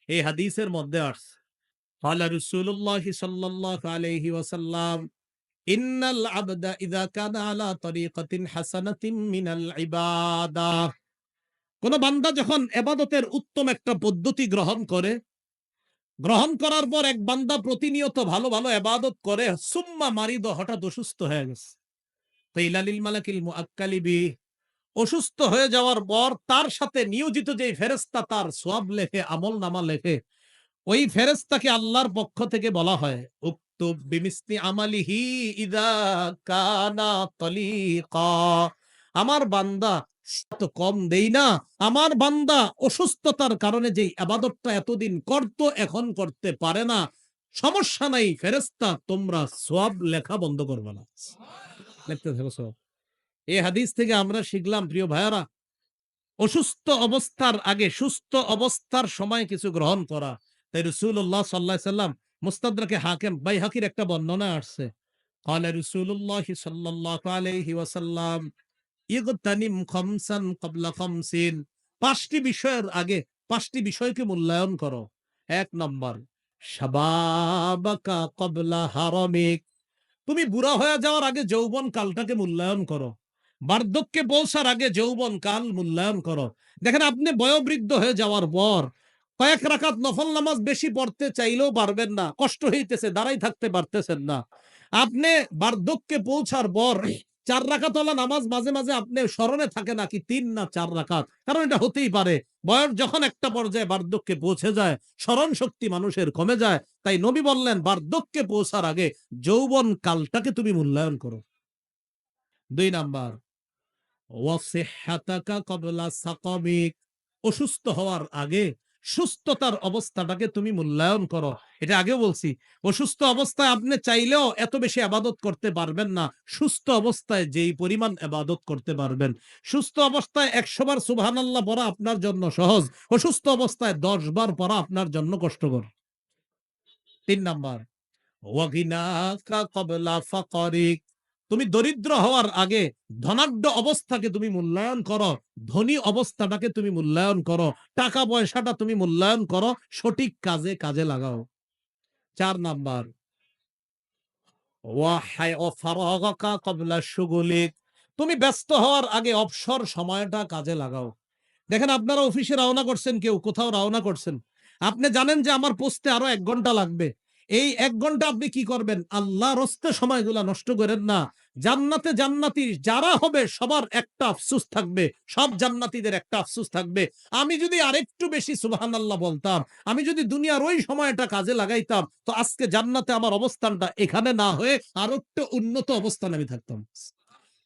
এই হাদিসের মধ্যে আসছে, ক্বালা রাসূলুল্লাহ সাল্লাল্লাহু আলাইহি ওয়াসাল্লাম, ইন্নাল আবদা ইযা কানা আলা তরিকাতিন হাসানাতিন মিনাল ইবাদাহ। কোন বান্দা যখন ইবাদতের উত্তম একটা পদ্ধতি গ্রহণ করে, গ্রহণ করার পর এক বান্দা প্রতিনিয়ত ভালো ভালো ইবাদত করে, সুম্মা মারিদ, হঠাৎ অসুস্থ হয়ে গেছে। কিলা লিল মালাকিল মুআক্কালি বিহি, অসুস্থ হয়ে যাওয়ার পর তার সাথে নিয়োজিত যে ফেরেশতা তার সওয়াব লেখে, আমলনামা লেখে, ওই ফেরেশতাকে আল্লাহর পক্ষ থেকে বলা হয়, উকতুব বিমিসলি আমালিহি ইযা কানা তলিকা। আমার বান্দা তো কম দেই না, আমার বান্দা অসুস্থতার কারণে যে ইবাদতটা এতদিন করত এখন করতে পারে না, সমস্যা নাই ফেরেশতা, তোমরা সওয়াব লেখা বন্ধ করবে না, লিখতে থাকো সওয়াব। এই হাদিস থেকে আমরা শিখলাম প্রিয় ভাইয়ারা, অসুস্থ অবস্থার আগে সুস্থ অবস্থার সময় কিছু গ্রহণ করা। তাই রাসূলুল্লাহ সাল্লাল্লাহু আলাইহি সাল্লাম, মুস্তাদরাকে হাকিম বাইহাকির একটা বর্ণনা আসছে, ক্বালা রাসূলুল্লাহ সাল্লাল্লাহু আলাইহি ওয়াসাল্লাম, ইগতানিম খামসান ক্বাবলা খামসিন, ৫টি বিষয়ের আগে ৫টি বিষয়কে মূল্যায়ন করো। ১ নম্বর, শাবাবাকা ক্বাবলা হারামিক, তুমি বুড়া হয়ে যাওয়ার আগে যৌবন কালটাকে মূল্যায়ন করো। বার্ধক্যে পৌঁছার আগে যৌবন কাল মূল্যায়ন করো। দেখেন, আপনি বয়োবৃদ্ধ হয়ে যাওয়ার পর কয়েক রাকাত নফল নামাজ বেশি পড়তে চাইলেও পারবেন না, কষ্ট হইতেছে, দাঁড়াই থাকতে পারতেছেন না। আপনি বার্ধক্যে পৌঁছার পর ৪ রাকাতওয়ালা নামাজ মাঝে মাঝে আপনি স্মরণে থাকে না কি ৩ না ৪ রাকাত, কারণ এটা হতেই পারে। বয়স যখন একটা পর্যায়ে বার্ধক্যে পৌঁছে যায়, স্মরণ শক্তি মানুষের কমে যায়। তাই নবী বললেন, বার্ধক্যে পৌঁছার আগে যৌবন কালটাকে তুমি মূল্যায়ন করো। ২ নাম্বার, ওয়াসিহহাতাকা ক্বাবলা সাকামিক, অসুস্থ হওয়ার আগে সুস্থতার অবস্থাটাকে তুমি মূল্যায়ন করো। এটা আগেও বলছি, অসুস্থ অবস্থায় আপনি চাইলেও এত বেশি ইবাদত করতে পারবেন না, সুস্থ অবস্থায় যেই পরিমাণ ইবাদত করতে পারবেন। সুস্থ অবস্থায় ১০০ বার সুবহানাল্লাহ পড়া আপনার জন্য সহজ, অসুস্থ অবস্থায় ১০ বার পড়া আপনার জন্য কষ্টকর। ৩ নাম্বার, ওয়াগিনাকা ক্বাবলা ফাকরিক, তুমি দরিদ্র হওয়ার আগে ধনাঢ্য অবস্থাকে তুমি মূল্যায়ন করো, ধনী অবস্থাটাকে তুমি মূল্যায়ন করো, টাকা পয়সাটা তুমি মূল্যায়ন করো, সঠিক কাজে কাজে লাগাও। ৪ নাম্বার, ওয়াফারাগাকা ক্বাবলা শুগুলিক, তুমি ব্যস্ত হওয়ার আগে অবসর সময়টা কাজে লাগাও। দেখেন, আপনারা অফিসে রওনা করছেন, কেউ কোথাও রওনা করছেন, আপনি জানেন যে আমার পৌঁছতে আরো ১ ঘন্টা লাগবে। এই ১ ঘন্টা আপনি কি করবেন? আল্লাহর হস্তে সময়গুলা নষ্ট করেন না। জান্নাতে জান্নাতি যারা হবে সবার একটা আফসোস থাকবে, সব জান্নাতীদের একটা আফসোস থাকবে, আমি যদি আরেকটু বেশি সুবহানাল্লাহ বলতাম, আমি যদি দুনিয়ার ওই সময়টা কাজে লাগাইতাম, তো আজকে জান্নাতে আমার অবস্থানটা এখানে না হয়ে আরো একটু উন্নত অবস্থানে আমি থাকতাম।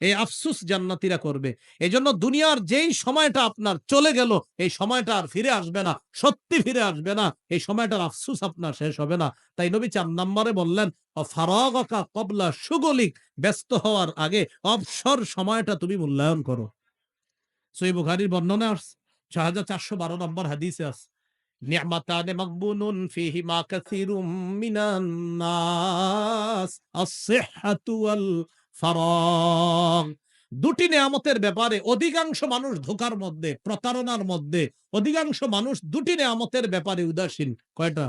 এই আফসোস জান্নাতীরা করবে। এজন্য দুনিয়ার যেই সময়টা আপনার চলে গেল, এই সময়টা আর ফিরে আসবে না, সত্যি ফিরে আসবে না। এই সময়টার আফসোস আপনার শেষ হবে না। তাই নবী ৪ নম্বরে বললেন, ফারাগাকা ক্বাবলা শুগলিক, ব্যস্ত হওয়ার আগে অবসর সময়টা তুমি মূল্যায়ন করো। সহিহ বুখারীর বর্ণনা আসছে, ৬৪১২ নম্বর হাদিসে আছে, নি'মাতানে মাগবুনুন ফিহিমা কাসীরুম মিনান নাস, আস-সিহহাতু ওয়াল ফারাগ। দুটি নেয়ামতের ব্যাপারে অধিকাংশ মানুষ ধোঁকার মধ্যে, প্রতারণার মধ্যে, অধিকাংশ মানুষ দুটি নেয়ামতের ব্যাপারে উদাসীন। কয়টা?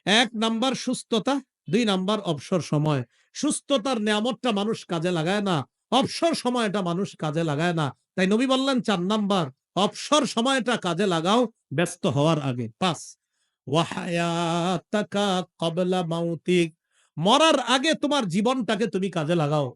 ১ নাম্বার সুস্থতা, ২ নাম্বার অবসর সময়। সুস্থতার নেয়ামতটা মানুষ কাজে লাগায় না, অবসর সময়টা মানুষ কাজে লাগায় না। তাই নবী বললেন ৪ নাম্বার, অবসর সময়টা কাজে লাগাও ব্যস্ত হওয়ার আগে। ৫, ওয়া হায়াতাকা ক্বাবলা মাউতিক, মরার আগে তোমার জীবনটাকে তুমি কাজে লাগাও।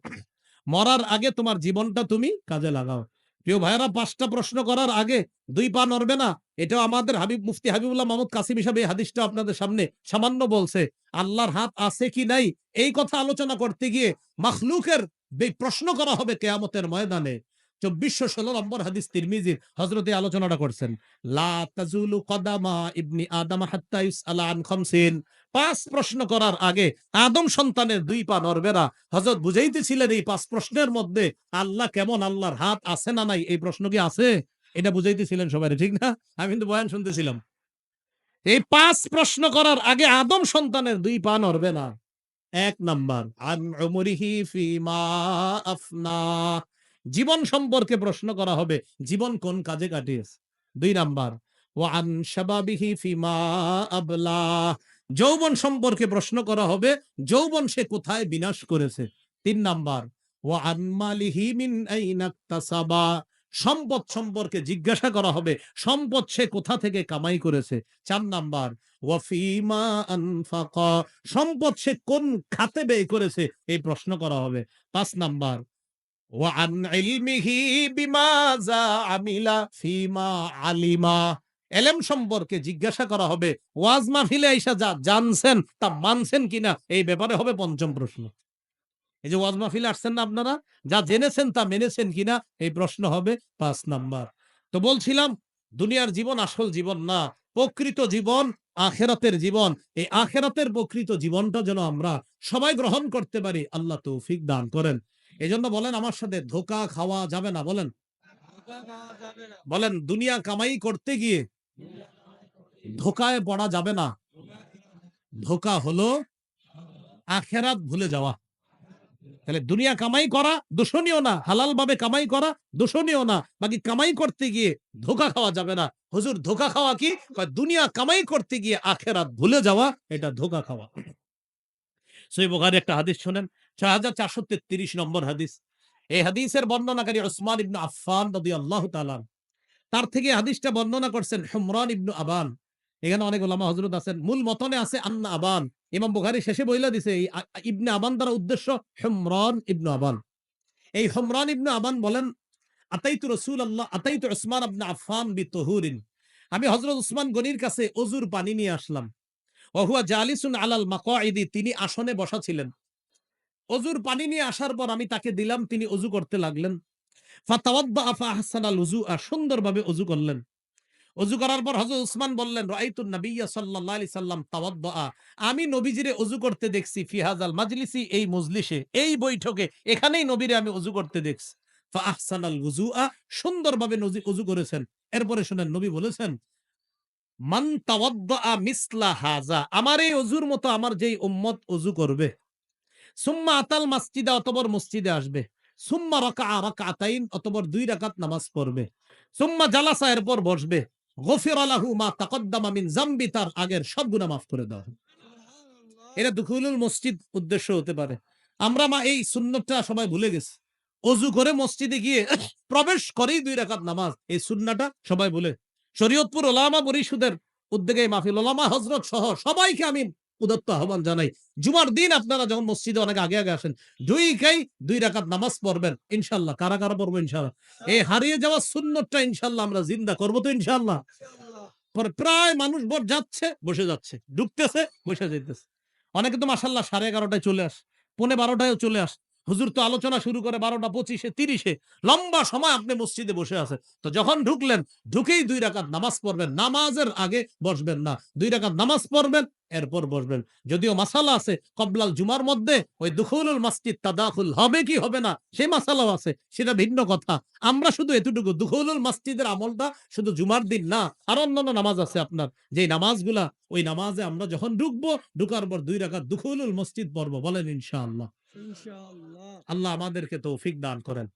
মরার আগে তোমার জীবনটা তুমি কাজে লাগাও। প্রিয় ভাইয়েরা, ৫টা প্রশ্ন করার আগে ২ পা নড়বে না। এটাও আমাদের মুফতি হাবিবুল্লাহ মাহমুদ কাসিম হিসাবে এই হাদিসটা আপনাদের সামনে সামান্য বলছে। আল্লাহর হাত আছে কি নাই এই কথা আলোচনা করতে গিয়ে মাখলুকের প্রশ্ন করা হবে কিয়ামতের ময়দানে। ২৪১৬ নম্বর হাদিস তিরমিজির, হযরত আলোচনাটা করছেন, লা তাজুলু কদামা ইবনি আদম হাত্তা ইউসআলা আন খামসিন। ৫ প্রশ্ন করার আগে আদম সন্তানের ২ পা নড়বে না। হযরত বুঝাইতেছিলেন এই ৫ প্রশ্নের মধ্যে আল্লাহ কেমন, আল্লাহর হাত আছে না নাই, এই প্রশ্ন কি আছে? এটা বুঝাইতেছিলেন সবাই, ঠিক না? আমি কিন্তু বয়ান শুনতেছিলাম। এই ৫ প্রশ্ন করার আগে আদম সন্তানের ২ পা নড়বে না। ১ নাম্বার, আন উমরিহি ফিমা আফনা, জীবন সম্পর্কে প্রশ্ন করা হবে, জীবন কোন কাজে কাটিয়েছে। ২ নাম্বার, ওয়া আন শাবাবিহি ফিমা আবলা, যৌবন সম্পর্কে প্রশ্ন করা হবে, যৌবন সে কোথায় বিনাশ করেছে। ৩ নাম্বার, ওয়া আন মালিহি মিন আইনা ইকতাসাবা, সম্পদ সম্পর্কে জিজ্ঞাসা করা হবে, সম্পদ সে কোথা থেকে কামাই করেছে। ৪ নাম্বার, ওয়া ফিমা আনফাকা, সম্পদ সে কোন খাতে ব্যয় করেছে, এই প্রশ্ন করা হবে। ৫ নাম্বার, ওয়া আন ইলমিহি বিমাযা আমিলা ফিমা আলিমা, এলেম সম্পর্কে জিজ্ঞাসা করা হবে, ওয়াজ মাহফিলে আইসা যা জানছেন তা মানছেন কিনা, এই ব্যাপারে হবে ৫ম প্রশ্ন। এই যে ওয়াজ মাহফিলে আসছেন না আপনারা, যা জেনেছেন তা মেনেছেন কিনা, এই প্রশ্ন হবে ৫ নাম্বার। তো বলছিলাম, দুনিয়ার জীবন আসল জীবন না, প্রকৃত জীবন আখেরাতের জীবন। এই আখেরাতের প্রকৃত জীবনটা যেন আমরা সবাই গ্রহণ করতে পারি, আল্লাহ তৌফিক দান করেন। এজন্য বলেন আমার সাথে, ধোঁকা খাওয়া যাবে না। বলেন, বলেন, দুনিয়া কামাই করতে গিয়ে ধোঁকায় পড়া যাবে না। ধোঁকা হলো আখেরাত ভুলে যাওয়া। তাহলে দুনিয়া কামাই করা দূষণীয় না, হালাল ভাবে কামাই করা দূষণীয় না, বাকি কামাই করতে গিয়ে ধোঁকা খাওয়া যাবে না। হুজুর ধোঁকা খাওয়া কি? দুনিয়া কামাই করতে গিয়ে আখেরাত ভুলে যাওয়া, এটা ধোঁকা খাওয়া। সহিহ বুখারী একটা হাদিস শুনেন, ৬৪৩৩ নম্বর হাদিস। এই হাদিসের বর্ণনাকারী উসমান ইবনে আফফান রাদিয়াল্লাহু তাআলা, তার থেকে হাদিসটা বর্ণনা করছেন হুমরান ইবনে আবান। এখানে অনেক ওলামা হযরত আছেন, মূল মতনে আছে আন্না আবান। ইমাম বুখারী শেষে বইলা দিছে এই ইবনে আবান দ্বারা উদ্দেশ্য হুমরান ইবনে আবান। এই হুমরান ইবনে আবান বলেন, আতাইতু রাসূলুল্লাহ আতাইতু উসমান ইবনে আফফান বিতুহুরিন, আমি হযরত উসমান গনির কাছে ওযুর পানি নিয়ে আসলাম। ওয়া হুয়া জালিসুন আলাল মাকআইদি, তিনি আসনে বসা ছিলেন। ওযুর পানি নিয়ে আসার পর আমি তাকে দিলাম, তিনি ওযু করতে লাগলেন। ফাতাওয়াদ্দা ফাআহসানাল উযুআ, সুন্দরভাবে ওযু করলেন। ওযু করার পর হযরত উসমান বললেন, রাআইতুন নাবিয়্যা সাল্লাল্লাহু আলাইহি সাল্লাম তাওয়াদ্দা, আমি নবীজিরে ওযু করতে দেখছি, ফি হাযাল মাজলিসি, এই মজলিসে, এই বৈঠকে, এখানেই নবীরে আমি ওযু করতে দেখছি। ফাআহসানাল উযুআ, সুন্দরভাবে ওযু করেছেন। এরপরে শুনেন, নবী বলেছেন, মান তাওয়াদ্দা মিসলা হাযা, আমার এই ওযুর মতো আমার যেই উম্মত ওযু করবে, সুম্মা আতাল মাসজিদা, অতঃপর মসজিদে আসবে, সুম্মা রাকাআ রাকাতাইন, অতঃপর ২ রাকাত নামাজ পড়বে, সুম্মা জালাসা, এরপর বসবে, গুফিরা লাহু মা তাকদ্দামা মিন যামবি, তার আগের সব গুনাহ মাফ করে দেওয়া হবে। এটা দুখুলুল মসজিদ উদ্দেশ্য হতে পারে। আমরা এই সুন্নতটা সবাই ভুলে গেছি। অজু করে মসজিদে গিয়ে প্রবেশ করেই ২ রাকাত নামাজ, এই সুন্নাহটা সবাই ভুলে। শরীয়তপুর উলামা পরিষদের উদ্যোগে মাহফিল, উলামা হযরত সহ সবাইকে আমি উদাত্ত আহ্বান জানাই, জুমার দিন আপনারা যখন মসজিদে অনেক আগে আগে আসেন, 2 রাকাত নামাজ পড়বেন ইনশাআল্লাহ। কারা কারা পড়বো ইনশাআল্লাহ? এই হারিয়ে যাওয়া সুন্নতটা ইনশাআল্লাহ আমরা জিন্দা করবো তো ইনশাআল্লাহ। প্রায় মানুষ যাচ্ছে বসে যাচ্ছে, ঢুকতেছে বসে যাইতেছে। অনেকে তো মাশাআল্লাহ 11:30টায় চলে আসে, 11:45টায়ও চলে আসে। হুজুর তো আলোচনা শুরু করে 12:25 30 লম্বা সময় আপনি মসজিদে বসে আছেন। তো যখন ঢুকলেন, ঢুকেই 2 রাকাত নামাজ পড়বেন, নামাজের আগে বসবেন না, 2 রাকাত নামাজ পড়বেন, এরপর বসবেন। যদিও মাসালা আছে কবলাল জুমার মধ্যে ওই দুখুলুল মসজিদ তাদাখুল হবে কি হবে না সেই মাসালাও আছে, সেটা ভিন্ন কথা। আমরা শুধু এতটুকু, দুখুলুল মসজিদের আমলটা শুধু জুমার দিন না, আর অন্যান্য নামাজ আছে আপনার, যে নামাজগুলা ওই নামাজে আমরা যখন ঢুকবো, ঢুকার পর 2 রাকাত দুখুলুল মসজিদ পড়বো, বলেন ইনশাআল্লাহ। আল্লাহ আমাদেরকে তৌফিক দান করেন।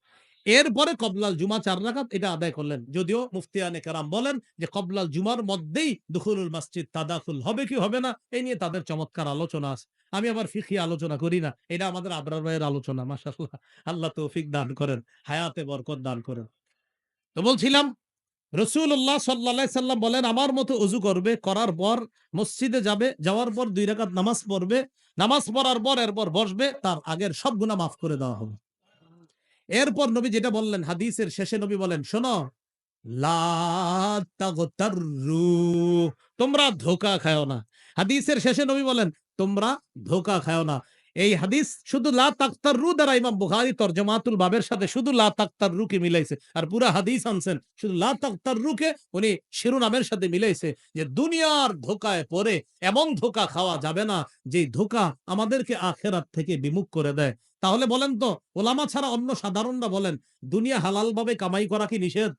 এরপরে কবলাল জুমা 4 রাকাত এটা আদায় করলেন। যদিও মুফতিয়ানে কেরাম বলেন যে কবলাল জুমার মধ্যেই দুখুলুল মসজিদ তাদাখুল হবে কি হবে না এই নিয়ে তাদের চমৎকার আলোচনা আছে। আমি আবার ফিকহি আলোচনা করি না, এটা আমাদের আবরার ভাইয়ের আলোচনা। মাশাআল্লাহ, আল্লাহ তৌফিক দান করেন, হায়াতে বরকত দান করেন। তো বলছিলাম রাসূলুল্লাহ সাল্লাল্লাহু আলাইহি সাল্লাম বলেন, আমার মতো ওযু করবে, করার পর মসজিদে যাবে, যাওয়ার পর 2 রাকাত নামাজ পড়বে, নামাজ পড়ার পর এরপর বসবে, তার আগের সব গুনাহ মাফ করে দেওয়া হবে। এরপর নবী যেটা বললেন, হাদিসের শেষে নবী বলেন, শোনো, লা তাগতাররু, তোমরা ধোঁকা খাও না। হাদিসের শেষে নবী বলেন, তোমরা ধোঁকা খাও না। এই হাদিস শুধু লা তাগতাররু দ্বারা ইমাম বুখারী তরজমাতুল বাবের সাথে শুধু লা তাগতাররু কে মিলাইছে, আর পুরা হাদিস আনছেন শুধু লা তাগতাররু কে উনি শিরোনামের সাথে মিলাইছে, যে দুনিয়ার ধোঁকায় পড়ে এমন ধোঁকা খাওয়া যাবে না যে ধোঁকা আমাদেরকে আখিরাত থেকে বিমুখ করে দেয়। তাহলে বলেন তো, ওলামা ছাড়া অন্য সাধারণরা বলেন, দুনিয়া হালাল ভাবে কামাই করা কি নিষেধ?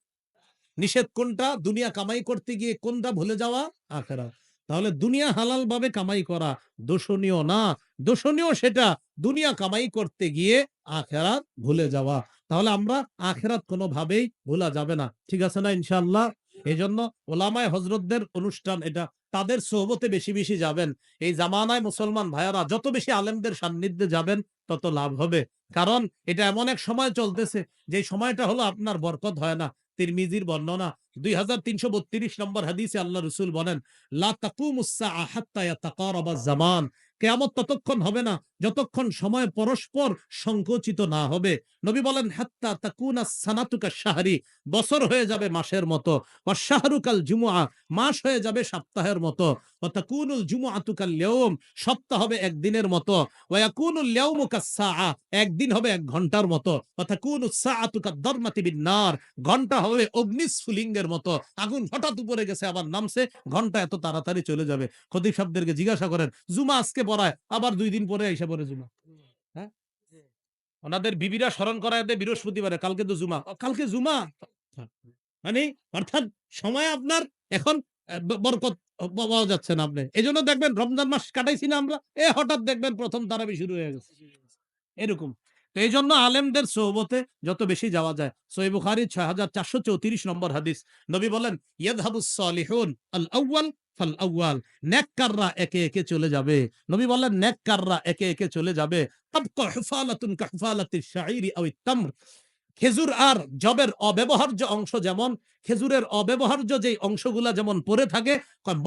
নিষেধ কোনটা? দুনিয়া কামাই করতে গিয়ে কোনটা ভুলে যাওয়া? আখেরাত। তাহলে দুনিয়া হালাল ভাবে কামাই করা দোষণীয় না, দোষণীয় সেটা দুনিয়া কামাই করতে গিয়ে আখেরাত ভুলে যাওয়া। তাহলে আমরা আখেরাত কোনোভাবেই ভোলা যাবে না, ঠিক আছে না ইনশাআল্লাহ? এই জন্য ওলামায়ে হযরতদের অনুষ্ঠান এটা, তাদের সোহবতে বেশি বেশি যাবেন। এই জামানায় মুসলমান ভাইয়ারা যত বেশি আলেমদের সান্নিধ্যে যাবেন তত লাভ হবে। কারণ এটা এমন এক সময় চলতেছে যে সময়টা হলো আপনার বরকত হয় না। তিরমিজির বর্ণনা 2332 নম্বর হাদিসে আল্লাহ রাসূল বলেন, লা তাকুমুস সাআ হাত্তা ইয়াতাকারাবাজ জামান, কিয়ামত ততক্ষণ হবে না যতক্ষণ সময় পরস্পর সংকোচিত না হবে। নবী বলেন, হাত্তা তাকুনাস সানাতু কাশ-শাহরি, বছর হয়ে যাবে মাসের মতো, ওয়াশ শাহরু কাল জুমআ, মাস হয়ে যাবে সপ্তাহের মতো, ওয়া তাকুনুল জুমআতু কাল ইয়াউম, সপ্তাহ হবে একদিনের মতো, ওয়া ইয়াকুনুল ইয়াউমু কাস-সাআ, একদিন হবে 1 ঘন্টার মতো, ওয়া তাকুনুস সাআতু কাদ-দারমাতি বিন-নার, ঘন্টা হবে অগ্নিস্ফুলিঙ্গের মতো, আগুন হঠাৎ উপরে গেছে আবার নামছে, ঘন্টা এত তাড়াতাড়ি চলে যাবে। খতিব সাহেবদেরকে জিজ্ঞাসা করেন, জুমা আজকে পড়ায়, আবার 2 দিন পরে এসে পড়ে জুমা। হ্যাঁ, ওনাদের বিবিরা স্মরণ করায় দেয় বৃহস্পতিবারে, কালকে তো জুমা, কালকে জুমা। মানে অর্থাৎ সময় আপনার এখন বরকত পাওয়া যাচ্ছে না আপনি। এজন্য দেখবেন রমজান মাস কাটাইছি না আমরা, হঠাৎ দেখবেন প্রথম তারাবি শুরু হয়ে গেছে এরকম। তো এই জন্য আলেমদের সোহবতে যত বেশি যাওয়া যায়। সহিহ বুখারী 6434 নম্বর হাদিস, নবী বলেন, ইয়াযহাবুস সালিহুন আল আউয়াল ফাল আউয়াল, নেককাররা একে একে চলে যাবে। নবী বলেন, নেককাররা একে একে চলে যাবে। তাবকা হুফালাতুন কাহুফালাতিশ শাঈরি আও তামর, খেজুর আর জবের অব্যবহার্য অংশ যেমন, খেজুরের অব্যবহার্য যে অংশগুলা যেমন পড়ে থাকে,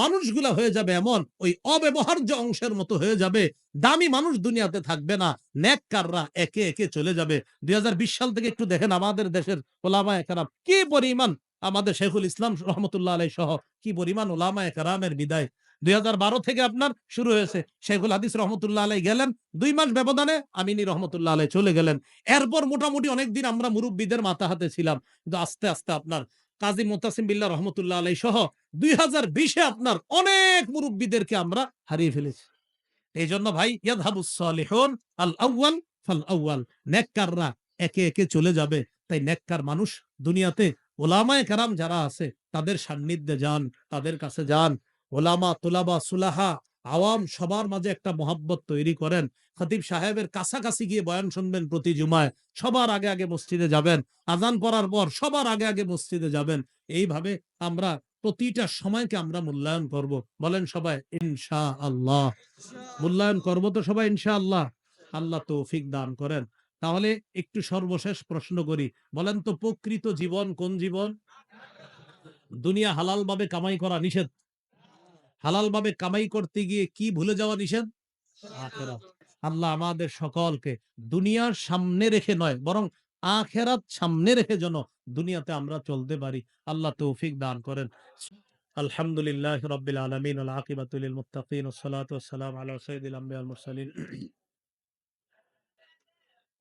মানুষগুলা হয়ে যাবে এমন ওই অব্যবহার্য অংশের মতো হয়ে যাবে। দামি মানুষ দুনিয়াতে থাকবে না, নেককাররা একে একে চলে যাবে। 2020 সাল থেকে একটু দেখেন আমাদের দেশের ওলামায়ে কেরাম কি পরিমাণ, আমাদের শেখুল ইসলাম রহমতুল্লাহ আলাইহি সহ কি পরিমাণ ওলামায়ে কেরামের বিদায় 2012 থেকে আপনার শুরু হয়েছে। শেখুল হাদিস রহমতুল্লাহ আলাইহি গেলেন, 2 মাস ব্যবধানে আমিনী রহমতুল্লাহ আলাইহি চলে গেলেন। এরপর মোটামুটি অনেকদিন আমরা মুরব্বীদের মাথা হাতে ছিলাম, কিন্তু আস্তে আস্তে আপনার কাজী মুতাসিম বিল্লাহ রহমতুল্লাহ আলাইহি সহ 2020-এ আপনার অনেক মুরব্বীদেরকে আমরা হারিয়ে ফেলেছি। এই জন্য ভাই, ইয়াযহাবুস সালিহুন আল আউয়াল ফাল আউয়াল, নেককাররা একে একে চলে যাবে। তাই নেককার মানুষ দুনিয়াতে ওলামায়ে কেরাম যারা আছে তাদের সান্নিধ্যে যান, তাদের কাছে যান। ওলামা, তুলাবা, সুলাহা, আওয়াম সবার মাঝে একটা মহব্বত তৈরি করেন। খতিব সাহেবের কাছাকাছি গিয়ে বয়ান শুনবেন প্রতি জুমায়, সবার আগে আগে মসজিদে যাবেন, আজান পড়ার পর সবার আগে আগে মসজিদে যাবেন। এইভাবে আমরা প্রতিটা সময়কে আমরা মূল্যায়ন করব। বলেন সবাই ইনশাআল্লাহ। মূল্যায়ন করব তো সবাই ইনশাআল্লাহ। আল্লাহ তৌফিক দান করেন। তাহলে একটু সর্বশেষ প্রশ্ন করি, বলেন তো প্রকৃত জীবন কোন জীবন? দুনিয়া হালাল ভাবে কামাই করা নিষেধ, হালাল ভাবে কামাই করতে গিয়ে কি ভুলে যাওয়া নিষেধ? আখেরাত। আল্লাহ আমাদের সকলকে দুনিয়ার সামনে রেখে নয়, বরং আখেরাত সামনে রেখে যেন দুনিয়াতে আমরা চলতে পারি। আল্লাহ তৌফিক দান করেন। আলহামদুলিল্লাহ রাব্বিল আলামিন ওয়াল আকিবাতু লিল মুত্তাকিন ওয়াস সালাতু ওয়াস সালামু আলা সাইয়্যিদিল আমবিয়া ওয়াল মুরসালিন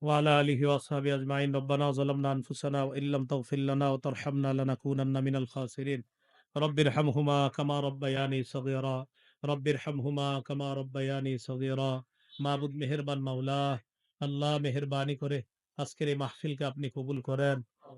وعلى آله وأصحابه أجمعين ربنا ظلمنا أنفسنا وإن لم تغفر لنا وترحمنا لنكونن من الخاسرين رب ارحمهما كما ربياني صغيرا رب ارحمهما كما ربياني صغيرا মাবুদ মেহেরবান মাওলা, আল্লাহ মেহেরবানি করে আজকের এই মাহফিলকে আপনি কবুল করেন।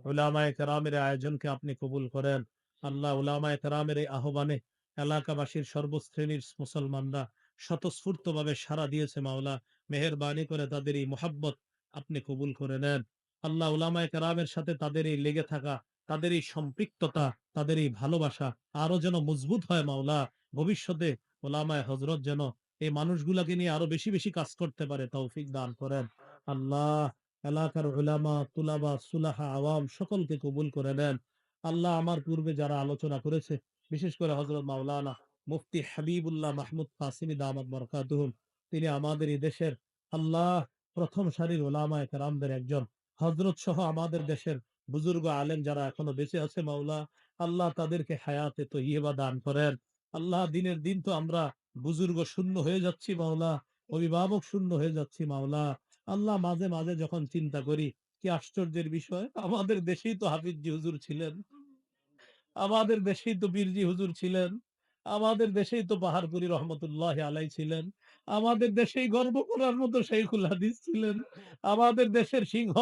উলামায়ে কেরামের আয়োজনকে আপনি কবুল করেন। আল্লাহ উলামায়ে কেরামের এই আহ্বানে এলাকাবাসীর সর্বশ্রেণীর মুসলমানরা স্বতঃস্ফূর্তভাবে সাড়া দিয়েছে মাওলা, মেহেরবানি করে তাদের এই মোহাব্বত আপনি কবুল করে নেন। আল্লাহ উলামায়ে কেরামের সাথে তাদের এই লেগে থাকা, তাদের এই সম্পৃক্ততা, তাদের এই ভালোবাসা আরো যেন মজবুত হয় মাওলা। ভবিষ্যতে উলামায়ে হযরত যেন এই মানুষগুলাকে নিয়ে আরো বেশি বেশি কাজ করতে পারে, তৌফিক দান করেন। আল্লাহ এলাকার উলামা, তুলাবা, সুলাহা, আওয়াম সকলকে কবুল করে নেন। আল্লাহ আমার পূর্বে যারা আলোচনা করেছে, বিশেষ করে হযরত মাওলানা মুফতি হাবিবুল্লাহ মাহমুদ কাসিমি দামাত বরকাতুহুম, তিনি আমাদের এই দেশের আল্লাহ প্রথম সারির ওলামায়ে কেরামদের একজন। হযরত সহ আমাদের দেশের বুজুর্গ আলেম যারা এখনো বেঁচে আছে মাওলা, আল্লাহ তাদেরকে হায়াতে তয়্যিবা দান করেন। আল্লাহ দিনের দিন তো আমরা বুজুর্গ শূন্য হয়ে যাচ্ছি মাওলা, অভিভাবক শূন্য হয়ে যাচ্ছি মাওলা। আল্লাহ মাঝে মাঝে যখন চিন্তা করি, কি আশ্চর্যের বিষয়, আমাদের দেশেই তো হাফিজজি হুজুর ছিলেন, আমাদের দেশেই তো বীরজি হুজুর ছিলেন, আমাদের দেশেই তো পাহাড়পুরি রহমতুল্লাহ আলাই ছিলেন, আমাদের দেশেই গর্ব করার মতো শাইখুল হাদিস ছিলেন, আমাদের দেশের সিংহ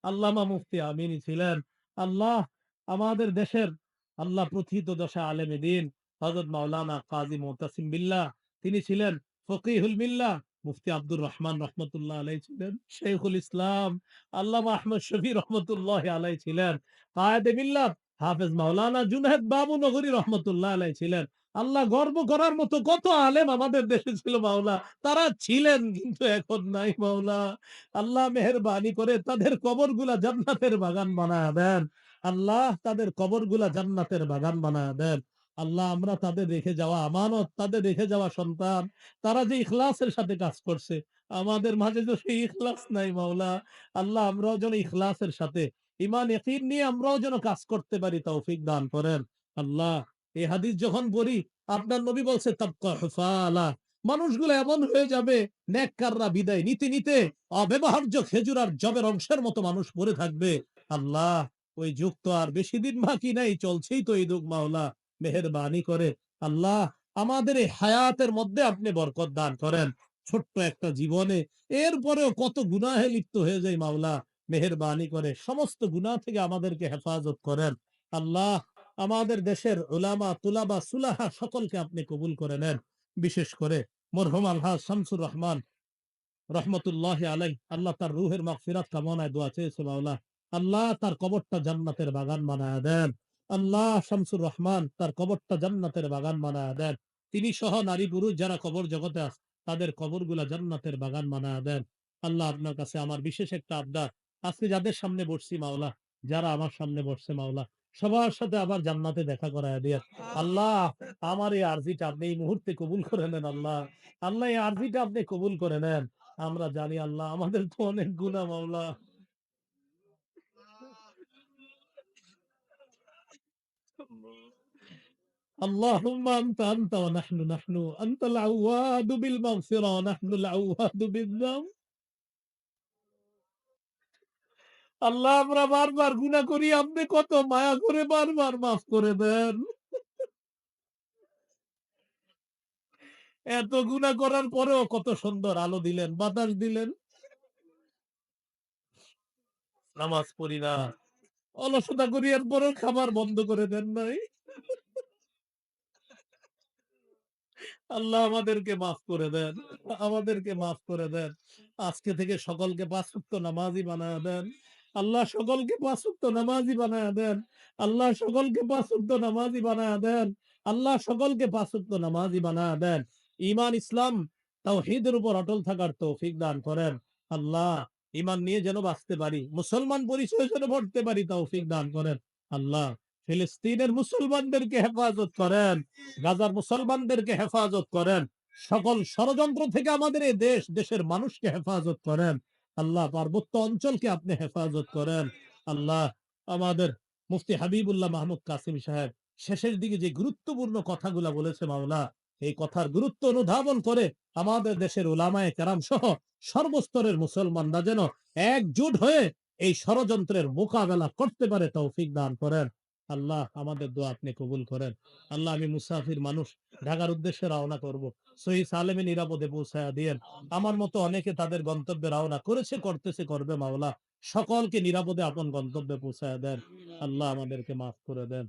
আল্লামা মুফতি আমিনী ছিলেন। আল্লাহ আমাদের দেশের আল্লাহ প্রথিত দশা আলেমে দিন হযরত মাওলানা কাজী মুতাসিম বিল্লাহ, তিনি ছিলেন ফকিহুল মিল্লাহ। মুফতি আব্দুর রহমান রহমতুল্লাহ আলাই ছিলেন শেখুল ইসলাম। আল্লামা আহমদ শফি রহমতুল্লাহ আলাই ছিলেন কায়েদে মিল্লাত। হাফেজ মাওলানা জুনায়েদ বাবু নগরী রহমতুল্লাহ আলাই ছিলেন। আল্লাহ গর্ব করার মতো কত আলেম আমাদের দেশে ছিল মাওলা, তারা ছিলেন কিন্তু এখন নাই মাওলা। আল্লাহ মেহেরবানি করে তাদের কবরগুলা জান্নাতের বাগান বানায় দেন। আল্লাহ তাদের কবরগুলা জান্নাতের বাগান বানায় দেন। আল্লাহ আমরা তাদের রেখে যাওয়া আমানত, তাদের রেখে যাওয়া সন্তান, তারা যে ইখলাসের সাথে কাজ করছে, আমাদের মাঝে তো সেই ইখলাস নাই মাওলা। আল্লাহ আমরাও যেন ইখলাসের সাথে ঈমান ইয়াকিন নিয়ে আমরাও যেন কাজ করতে পারি, তৌফিক দান করেন। আল্লাহ এই হাদিস যখন পড়ি, আপনার নবী বলছে তাবকা হুফালা, মানুষগুলো এমন হয়ে যাবে, নেককাররা বিদায় নিতে নিতে অব্যবহার্য খেজুর আর জবের অংশের মতো মানুষ পড়ে থাকবে। আল্লাহ ওই যুগ তো আর বেশি দিন বাকি নাই, চলছেই তো এই যুগ মাওলা। মেহেরবানি করে আল্লাহ আমাদের এই হায়াতের মধ্যে আপনি বরকত দান করেন। ছোট্ট একটা জীবনে এরপরেও কত গুনাহে লিপ্ত হয়ে যায় মাওলা, মেহেরবানি করে সমস্ত গুনাহ থেকে আমাদেরকে হেফাজত করেন। আল্লাহ আমাদের দেশের উলামা, তুলাবা, সুলাহা সকলকে আপনি কবুল করে নেন। বিশেষ করে মরহুম আলহাজ শামসুর রহমান রহমতুল্লাহ আলাই, আল্লাহ তার রুহের মাগফিরাত কামনায় দোয়া চেয়েছে মাওলা। আল্লাহ তার কবরটা জান্নাতের বাগান বানায় দেন। আল্লাহ শামসুর রহমান তার কবরটা জান্নাতের বাগান বানায় দেন। তিনি সহ নারী পুরুষ যারা কবর জগতে আছে, তাদের কবরগুলা জান্নাতের বাগান বানায় দেন। আল্লাহ আপনার কাছে আমার বিশেষ একটা আবদার, আজকে যাদের সামনে বসছি মাওলা, যারা আমার সামনে বসছে মাওলা, সবার সাথে আবার জান্নাতে দেখা করায় দিয়ে আল্লাহ আমার এই আরজিটা আপনি এই মুহূর্তে কবুল করে নেন। আল্লাহ আল্লাহ এই আরজিটা আপনি কবুল করে নেন। আমরা জানি আল্লাহ আমাদের তো অনেক গুনাহ মাওলা। اللهم أنت ونحن أنت العواد بالمغفرة ونحن العواد بالذنب। আল্লাহ আমরা বারবার গুনাহ করি, আপনি কত মায়া করে বারবার মাফ করে দেন। এত গুনাহ করার পরেও কত সুন্দর আলো দিলেন, বাতাস দিলেন। নামাজ পড়ি না, অলসতা করি, এরপরেও খাবার বন্ধ করে দেন নাই। আল্লাহ আমাদেরকে মাফ করে দেন, আমাদেরকে মাফ করে দেন। আজকে থেকে সকলকে পাঁচ ওয়াক্ত নামাজি বানায় দেন। আল্লাহ সকলকে পাঁচ ওয়াক্ত নামাজি বানায় দেন। আল্লাহ সকলকে পাঁচ ওয়াক্ত নামাজি বানায় দেন। আল্লাহ সকলকে পাঁচ ওয়াক্ত নামাজি বানায় দেন। ঈমান, ইসলাম, তাওহীদের উপর অটল থাকার তৌফিক দান করেন। আল্লাহ ঈমান নিয়ে যেন বাঁচতে পারি, মুসলমান পরিচয় যেন পড়তে পারি, তৌফিক দান করেন। আল্লাহ ফিলিস্তিনের মুসলমানদেরকে হেফাজত করেন, গাজার মুসলমানদেরকে হেফাজত করেন, সকল ষড়যন্ত্র থেকে আমাদের এই দেশ দেশের মানুষকে হেফাজত করেন। আল্লাহ পার্বত্য অঞ্চলকে আপনি হেফাজত করেন। আল্লাহ আমাদের মুফতি হাবিবুল্লাহ মাহমুদ কাসিম সাহেব শেষের দিকে যে গুরুত্বপূর্ণ কথাগুলা বলেছে মাওলা, এই কথার গুরুত্ব অনুধাবন করে আমাদের দেশের উলামায়ে কেরাম সহ সর্বস্তরের মুসলমানরা যেন একজোট হয়ে এই ষড়যন্ত্রের মোকাবেলা করতে পারে তৌফিক দান করেন। আল্লাহ আমাদের দোয়া আপনি কবুল করেন। আল্লাহ আমি মুসাফির মানুষ, ঢাকার উদ্দেশ্যে রওনা করব, সহি সালেমে নিরাপদে পৌঁছায়া দিয়েন। আমার মতো অনেকে তাদের গন্তব্যে রওনা করেছে, করতেছে, করবে মাওলা সকলকে নিরাপদে আপন গন্তব্যে পৌঁছায়া দেন। আল্লাহ আমাদেরকে মাফ করে দেন।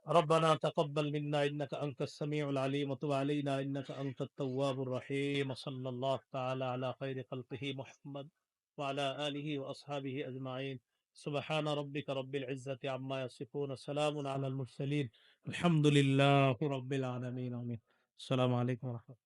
ربنا تقبل منا إنك أنت السميع العليم وتب علينا إنك أنت التواب الرحيم. صلى الله تعالى على خير خلقه محمد وعلى آله وأصحابه أجمعين. سبحان ربك رب العزة عما يصفون، سلام على المرسلين، الحمد لله رب العالمين. آمين. السلام عليكم ورحمة الله.